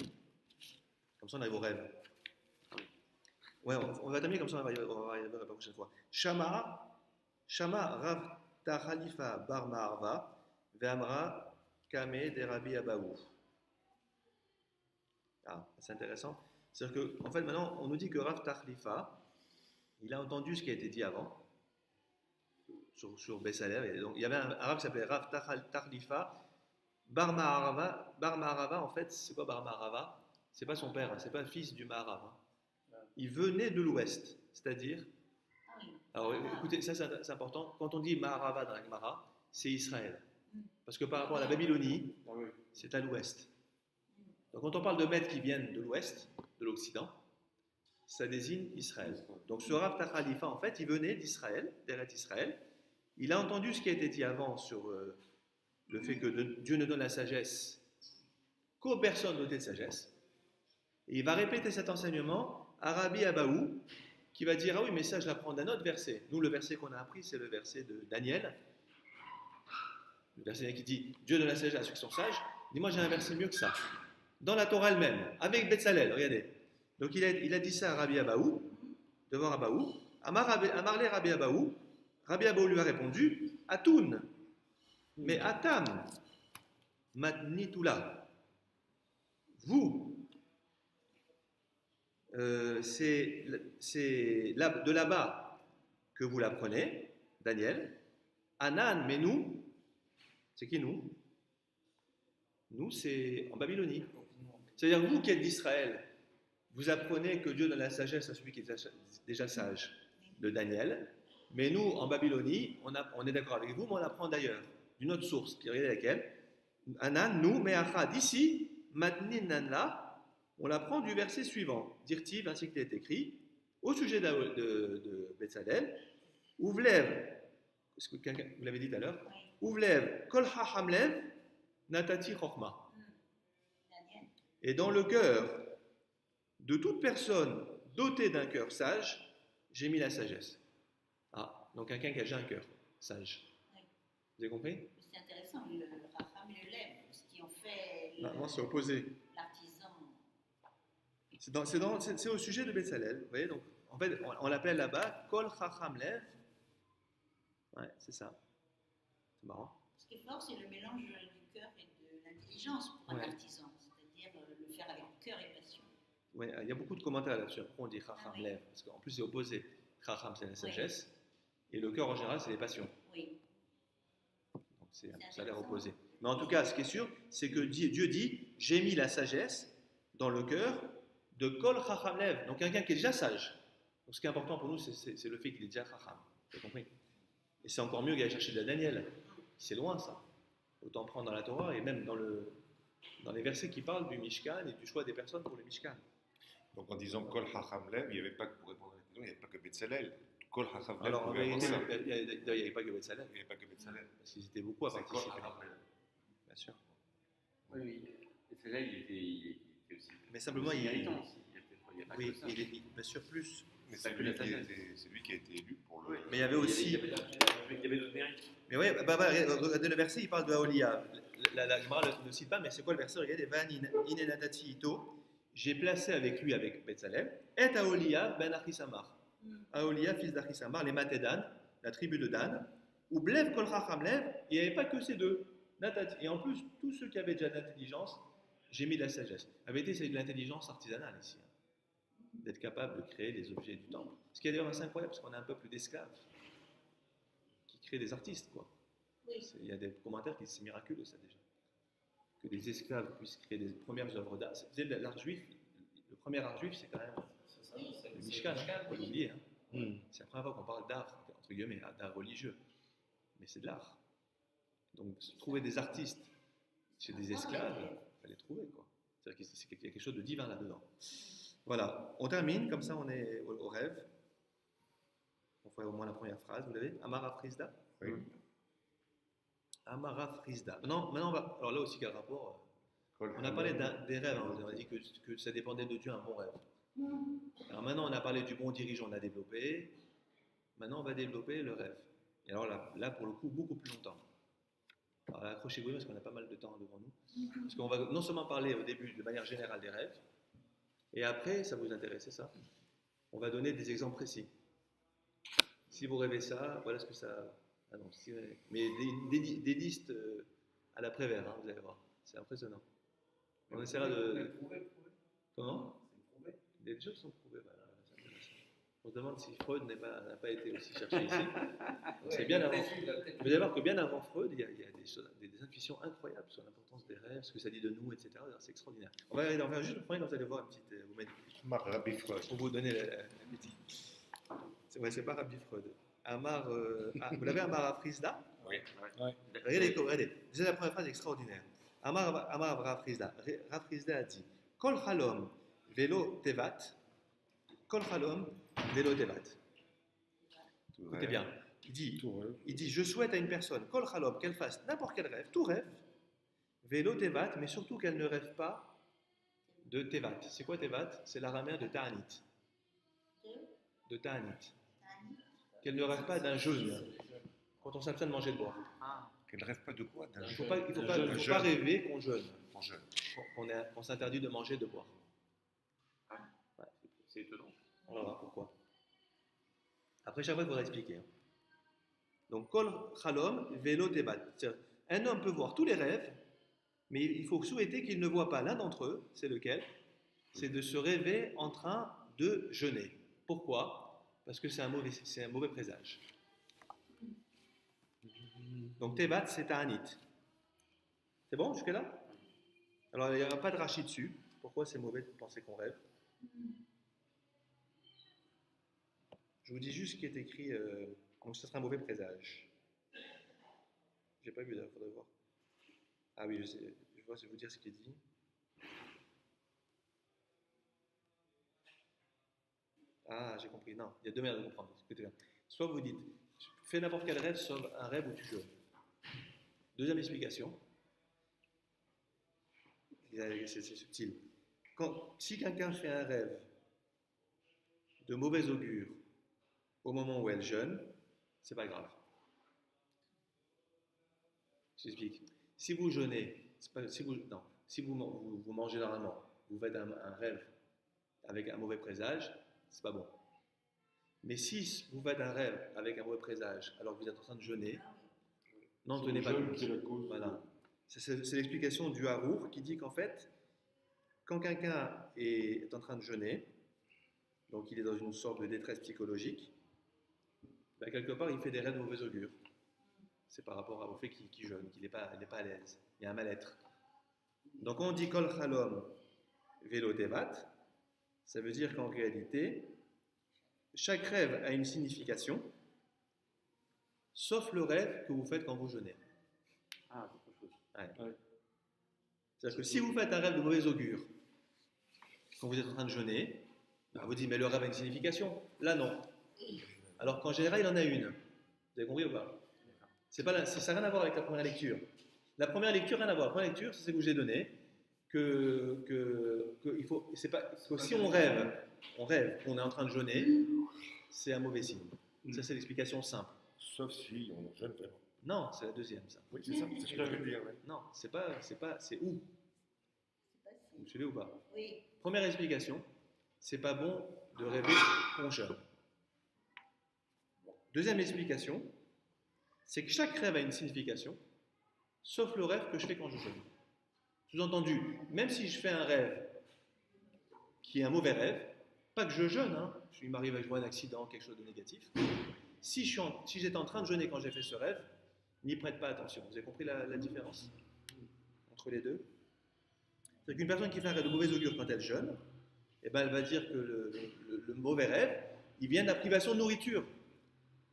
Comme ça, on arrive au rêve. Ouais, on va terminer comme ça, on va y arriver la prochaine fois. Shama Rav Khalifa Bar Ma'arva Ve'amra Kame de Rabbi Abaou. Ah, c'est intéressant. C'est-à-dire qu'en fait, maintenant, on nous dit que Rav Khalifa, il a entendu ce qui a été dit avant, sur Bessalem. Et donc, il y avait un arabe qui s'appelait Rav Tarlifa. Bar Maharava, en fait, c'est quoi Bar Maharava? C'est pas son père, hein, c'est pas fils du Maharav. Hein. Il venait de l'ouest, c'est-à-dire. Ah oui. Alors écoutez, ça c'est important. Quand on dit Maharava dans la Gemara, c'est Israël. Parce que par rapport à la Babylonie, c'est à l'ouest. Donc quand on parle de maîtres qui viennent de l'ouest, de l'Occident, ça désigne Israël. Donc ce Rav Khalifa, en fait, il venait d'Israël, d'Eretz Israël. Il a entendu ce qui a été dit avant sur le fait que Dieu ne donne la sagesse qu'aux personnes dotées de sagesse. Et il va répéter cet enseignement à Rabbi Abaou, qui va dire: ah oui, mais ça je l'apprends d'un autre verset. Nous, le verset qu'on a appris, c'est le verset de Daniel. Le verset qui dit: Dieu donne la sagesse à ceux qui sont sages. Dis-moi, j'ai un verset mieux que ça. Dans la Torah elle-même, avec Betzalel, regardez. Donc il a dit ça à Rabbi Abaou, devant Abaou. Amarle Rabbi Abaou. Rabbi Abaou lui a répondu: Atoun, mais Atam, Matnitula. Vous, c'est de là-bas que vous l'apprenez, Daniel. Anan, mais nous, c'est qui nous? Nous, c'est en Babylonie. C'est-à-dire, vous qui êtes d'Israël, vous apprenez que Dieu donne la sagesse à celui qui est déjà sage, de Daniel. Mais nous, en Babylonie, on est d'accord avec vous, mais on apprend d'ailleurs, d'une autre source, qui regardez laquelle. Anan, nous, Meacha, d'ici, Matninanla, on l'apprend du verset suivant. Dirtiv, ainsi qu'il est écrit, au sujet de Betzalel, Ouvlev, est-ce que vous l'avez dit tout à l'heure? Ouvlev, Kol Hachamlev, Natati Chokma. Et dans le cœur de toute personne dotée d'un cœur sage, j'ai mis la sagesse. Ah, donc quelqu'un qui a déjà un cœur sage. Oui. Vous avez compris? C'est intéressant, le Racham et le Lev, ce qui ont fait Moi, c'est opposé. l'artisan. C'est au sujet de Betzalel. Vous voyez, donc, en fait, on l'appelle là-bas Kol Chacham Lev. Ouais, c'est ça. C'est marrant. Ce qui est fort, c'est le mélange du cœur et de l'intelligence pour un artisan, c'est-à-dire le faire avec cœur et passion. Oui, il y a beaucoup de commentaires là-dessus. Pourquoi on dit Chacham Lev? Parce qu'en plus, c'est opposé. Chacham, c'est la sagesse. Et le cœur, en général, c'est les passions. Oui. Donc, ça a l'air opposé. Mais en tout cas, ce qui est sûr, c'est que Dieu dit: j'ai mis la sagesse dans le cœur de Kol Chacham Lev. Donc, quelqu'un qui est déjà sage. Donc, ce qui est important pour nous, c'est le fait qu'il est déjà Chacham. Vous avez compris? Et c'est encore mieux qu'aller chercher de Daniel. C'est loin, ça. Autant prendre dans la Torah et même dans les versets qui parlent du Mishkan et du choix des personnes pour le Mishkan. Donc en disant Kol Hacham Lev, il n'y avait pas que, pour répondre à la question, il n'y avait pas que Betzalel. Kol Hacham Lev Alors en pouvait vérité, avoir ça. il n'y avait pas que Betzalel. Il n'y avait pas que Betzalel. Parce qu'ils étaient beaucoup à C'est Kol participer. Hacham Lev. Bien sûr. Oui, oui. Et celle-là, il était aussi. Mais simplement, il il méritant aussi. Il y a pas oui, que ça. bien sûr, plus. Mais Pas c'est que lui, la sagesse. qui a été élu pour le. Mais il y avait aussi. Il y avait d'autres mérites. Mais oui, regardez le verset, il parle de Aolia. La Gemara ne le cite pas, mais c'est quoi le verset? Regardez, Van inenatati ito. J'ai placé avec lui, avec Betzalel, et Aolia ben Achisamar. Aolia, fils d'Achisamar, les Matédan, la tribu de Dan, ou Blev kol Chacham Lev, et il n'y avait pas que ces deux. Et en plus, tous ceux qui avaient déjà de l'intelligence, j'ai mis de la sagesse. En vérité, c'est de l'intelligence artisanale ici. D'être capable de créer les objets du temple. Ce qui est d'ailleurs assez incroyable, parce qu'on a un peuple d'esclaves qui crée des artistes, quoi. Oui. Il y a des commentaires qui disent c'est miraculeux, ça déjà. Que des esclaves puissent créer des premières œuvres d'art. C'est l'art juif, le premier art juif, c'est quand même le Mishkan, il faut l'oublier. C'est la première fois qu'on parle d'art, entre guillemets, d'art religieux. Mais c'est de l'art. Donc, trouver des artistes chez des esclaves, il fallait trouver, quoi. C'est-à-dire qu'il y a quelque chose de divin là-dedans. Voilà, on termine, comme ça on est au rêve. On fait au moins la première phrase, vous l'avez? Amara Frisda? Oui. Amara Frisda. Maintenant on va. Alors là aussi, quel rapport? On a parlé des rêves, hein, on a dit que ça dépendait de Dieu, un bon rêve. Alors maintenant, on a parlé du bon dirigeant, on a développé. Maintenant, on va développer le rêve. Et alors là pour le coup, beaucoup plus longtemps. Alors là, accrochez-vous parce qu'on a pas mal de temps devant nous. Parce qu'on va non seulement parler au début de manière générale des rêves, et après, ça vous intéresse, c'est ça? On va donner des exemples précis. Si vous rêvez ça, voilà ce que ça annonce. Mais des listes à l'après-vert, hein, vous allez voir. C'est impressionnant. On essaiera de. Comment? Des choses sont prouvées. Voilà, c'est intéressant. On se demande si Freud n'a pas été aussi cherché ici. Donc, c'est bien avant. Vous allez voir que bien avant Freud, il y a des intuitions incroyables sur l'importance des rêves, ce que ça dit de nous, etc. C'est extraordinaire. On va aller en faire juste le premier, vous allez voir une petite. Rabbi Freud. Pour vous donner la petite. C'est pas Rabbi Freud. Vous l'avez Amar Frisda? Oui. Regardez. C'est la première phrase extraordinaire. Amar Rafrizda. Rafrizda a dit Kol Chalom Velo Tevat. Kol Chalom Velo Tevat. Écoutez bien. Il dit je souhaite à une personne, Kol Chalom, qu'elle fasse n'importe quel rêve, tout rêve, Velo Tevat, mais surtout qu'elle ne rêve pas de Tevat. C'est quoi Tevat? C'est l'araméen de Ta'anit. De Ta'anit. Qu'elle ne rêve pas d'un jeûne. Quand on s'abstient de manger et de boire. Qu'elle ne rêve pas de quoi? Il ne faut pas rêver qu'on jeûne. Qu'on s'interdit de manger et de boire. Ouais, c'est étonnant. On va voir pourquoi. Après, chaque fois, il faudra expliquer. Donc, Kol Chalom Velo Tebat. Un homme peut voir tous les rêves, mais il faut souhaiter qu'il ne voit pas l'un d'entre eux. C'est lequel? C'est de se rêver en train de jeûner. Pourquoi? Parce que c'est un mauvais présage. Donc, Tebat, c'est Ta'anit. C'est bon jusque-là? Alors, il n'y aura pas de rachis dessus. Pourquoi c'est mauvais de penser qu'on rêve? Je vous dis juste ce qui est écrit. Donc, ce sera un mauvais présage. J'ai pas vu d'ailleurs, il faudrait voir. Ah oui, je vais vous dire ce qui est dit. Ah, j'ai compris. Non, il y a deux manières de comprendre. Écoutez bien. Soit vous dites, fais n'importe quel rêve, sauf un rêve où tu jeûnes. Deuxième explication. C'est subtil. Si quelqu'un fait un rêve de mauvais augure au moment où elle jeûne, c'est pas grave. Je t'explique. Si vous jeûnez, si vous mangez normalement, vous faites un rêve avec un mauvais présage, c'est pas bon. Mais si vous faites un rêve avec un mauvais présage alors que vous êtes en train de jeûner, n'en tenez pas compte. Voilà. C'est l'explication du Harour qui dit qu'en fait, quand quelqu'un est en train de jeûner, donc il est dans une sorte de détresse psychologique, ben quelque part il fait des rêves de mauvais augure. C'est par rapport au fait qu'il jeûne, qu'il n'est pas à l'aise. Il y a un mal-être. Donc on dit Kol Chalom Velo Tevat, ça veut dire qu'en réalité, chaque rêve a une signification, sauf le rêve que vous faites quand vous jeûnez. Ah, c'est autre chose. Ouais. C'est-à-dire que si vous faites un rêve de mauvais augure, quand vous êtes en train de jeûner, ben vous dites, mais le rêve a une signification. Là, non. Alors qu'en général, il en a une. Vous avez compris ou pas? Ça n'a rien à voir avec la première lecture. La première lecture, rien à voir. La première lecture, c'est ce que je vous ai donné, que si on rêve qu'on est en train de jeûner, c'est un mauvais signe. Ça, c'est l'explication simple. Sauf si on jeûne vraiment. Non, c'est la deuxième, ça. Oui, c'est ça, c'est ce que je veux dire. Ouais. Non, c'est où? Vous me suivez ou pas? Oui. Première explication, c'est pas bon de rêver qu'on jeûne. Deuxième explication, c'est que chaque rêve a une signification, sauf le rêve que je fais quand je jeûne. Sous-entendu, même si je fais un rêve qui est un mauvais rêve, pas que je jeûne, il m'arrive à jouer un accident, quelque chose de négatif, si j'étais en train de jeûner quand j'ai fait ce rêve, n'y prête pas attention. Vous avez compris la différence entre les deux? C'est qu'une personne qui fait un rêve de mauvais augure quand elle jeûne, eh ben elle va dire que le mauvais rêve, il vient de la privation de nourriture.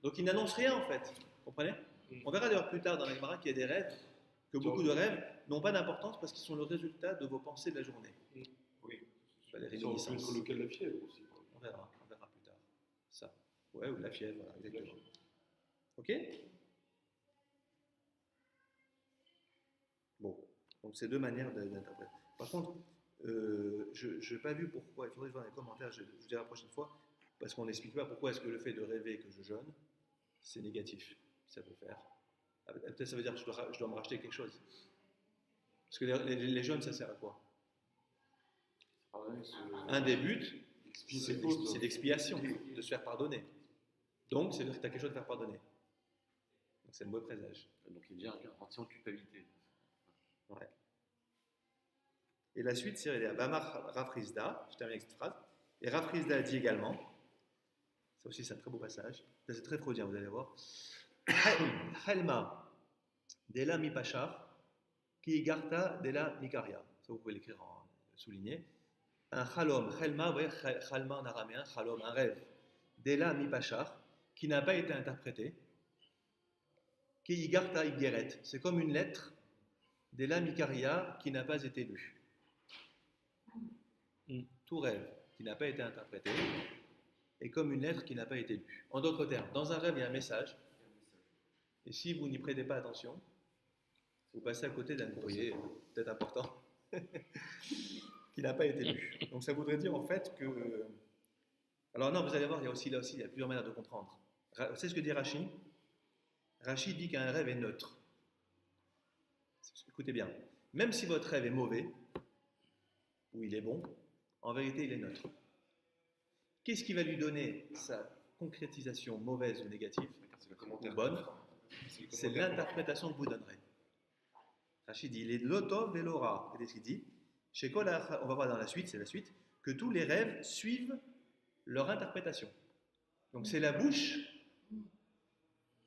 Donc il n'annonce rien en fait. Vous comprenez? On verra d'ailleurs plus tard dans la Gemara qu'il y a des rêves, que beaucoup de rêves n'ont pas d'importance parce qu'ils sont le résultat de vos pensées de la journée. Oui. Pas des Ça peut réminiscences. être le cas de la fièvre aussi. On verra plus tard. Ça. Ouais, ou de la fièvre, voilà, exactement. Ok? Bon, donc c'est deux manières d'interpréter. Par contre, je n'ai pas vu pourquoi, il faudrait voir dans les commentaires, je vous dirai la prochaine fois, parce qu'on n'explique pas pourquoi est-ce que le fait de rêver que je jeûne, c'est négatif, ça peut faire. Peut-être ça veut dire que je dois me racheter quelque chose. Parce que les jeûnes, ça sert à quoi? Un des buts, c'est l'expiation, de se faire pardonner. Donc, c'est-à-dire que tu as quelque chose à faire pardonner. Donc, c'est le mauvais présage. Donc il vient entier en culpabilité. Ouais. Et la suite, c'est Bamar Rafrizda, je termine avec cette phrase. Et Rafrizda dit également Ça aussi, c'est un très beau passage. Ça, c'est très freudien, vous allez voir. Chelma, Dela mi pachar, ki garta Dela mi karia. Ça, vous pouvez l'écrire en souligné. Un chalom, chelma, vous voyez, chalma en araméen, chalom, un rêve. Dela mi pachar, qui n'a pas été interprété. Ki garta igeret. C'est comme une lettre. Dela mi karia, qui n'a pas été lue. Tout rêve qui n'a pas été interprété est comme une lettre qui n'a pas été lue. En d'autres termes, dans un rêve, il y a un message, et si vous n'y prêtez pas attention, vous passez à côté d'un courrier, peut-être important, qui n'a pas été lu. Donc ça voudrait dire en fait que... Alors non, vous allez voir, il y a aussi là aussi, il y a plusieurs manières de comprendre. Vous savez ce que dit Rashi? Rashi dit qu'un rêve est neutre. Écoutez bien, même si votre rêve est mauvais, ou il est bon, en vérité, il est neutre. Qu'est-ce qui va lui donner sa concrétisation mauvaise ou négative, ou bonne? C'est l'interprétation que vous donnerez. Rachid dit, il est l'otov et l'ora. Qu'est-ce qu'il dit? Chez Kola, on va voir dans la suite, c'est la suite, que tous les rêves suivent leur interprétation. Donc c'est la bouche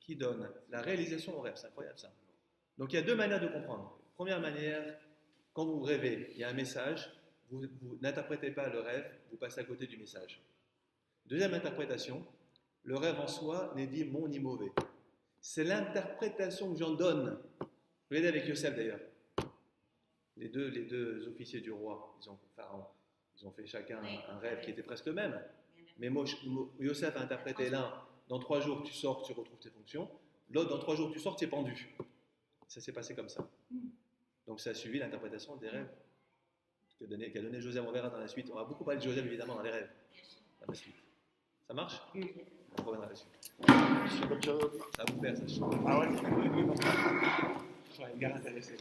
qui donne la réalisation au rêve. C'est incroyable ça. Donc il y a deux manières de comprendre. Première manière, quand vous rêvez, il y a un message, vous n'interprétez pas le rêve, vous passez à côté du message. Deuxième interprétation, le rêve en soi n'est dit bon ni mauvais. C'est l'interprétation que j'en donne. Regardez avec Yosef d'ailleurs. Les deux officiers du roi, ils ont fait chacun un rêve qui était presque le même. Mais Yosef a interprété l'un, dans 3 jours tu sors, tu retrouves tes fonctions. L'autre, dans 3 jours tu sors, tu es pendu. Ça s'est passé comme ça. Donc ça a suivi l'interprétation des rêves qu'a donné Joseph. On verra dans la suite. On va beaucoup parler de Joseph évidemment dans les rêves. Dans la suite. Ça marche? On reviendra là-dessus. Ça va vous plaire, ça. Ah ouais? Je suis un gars intéressé.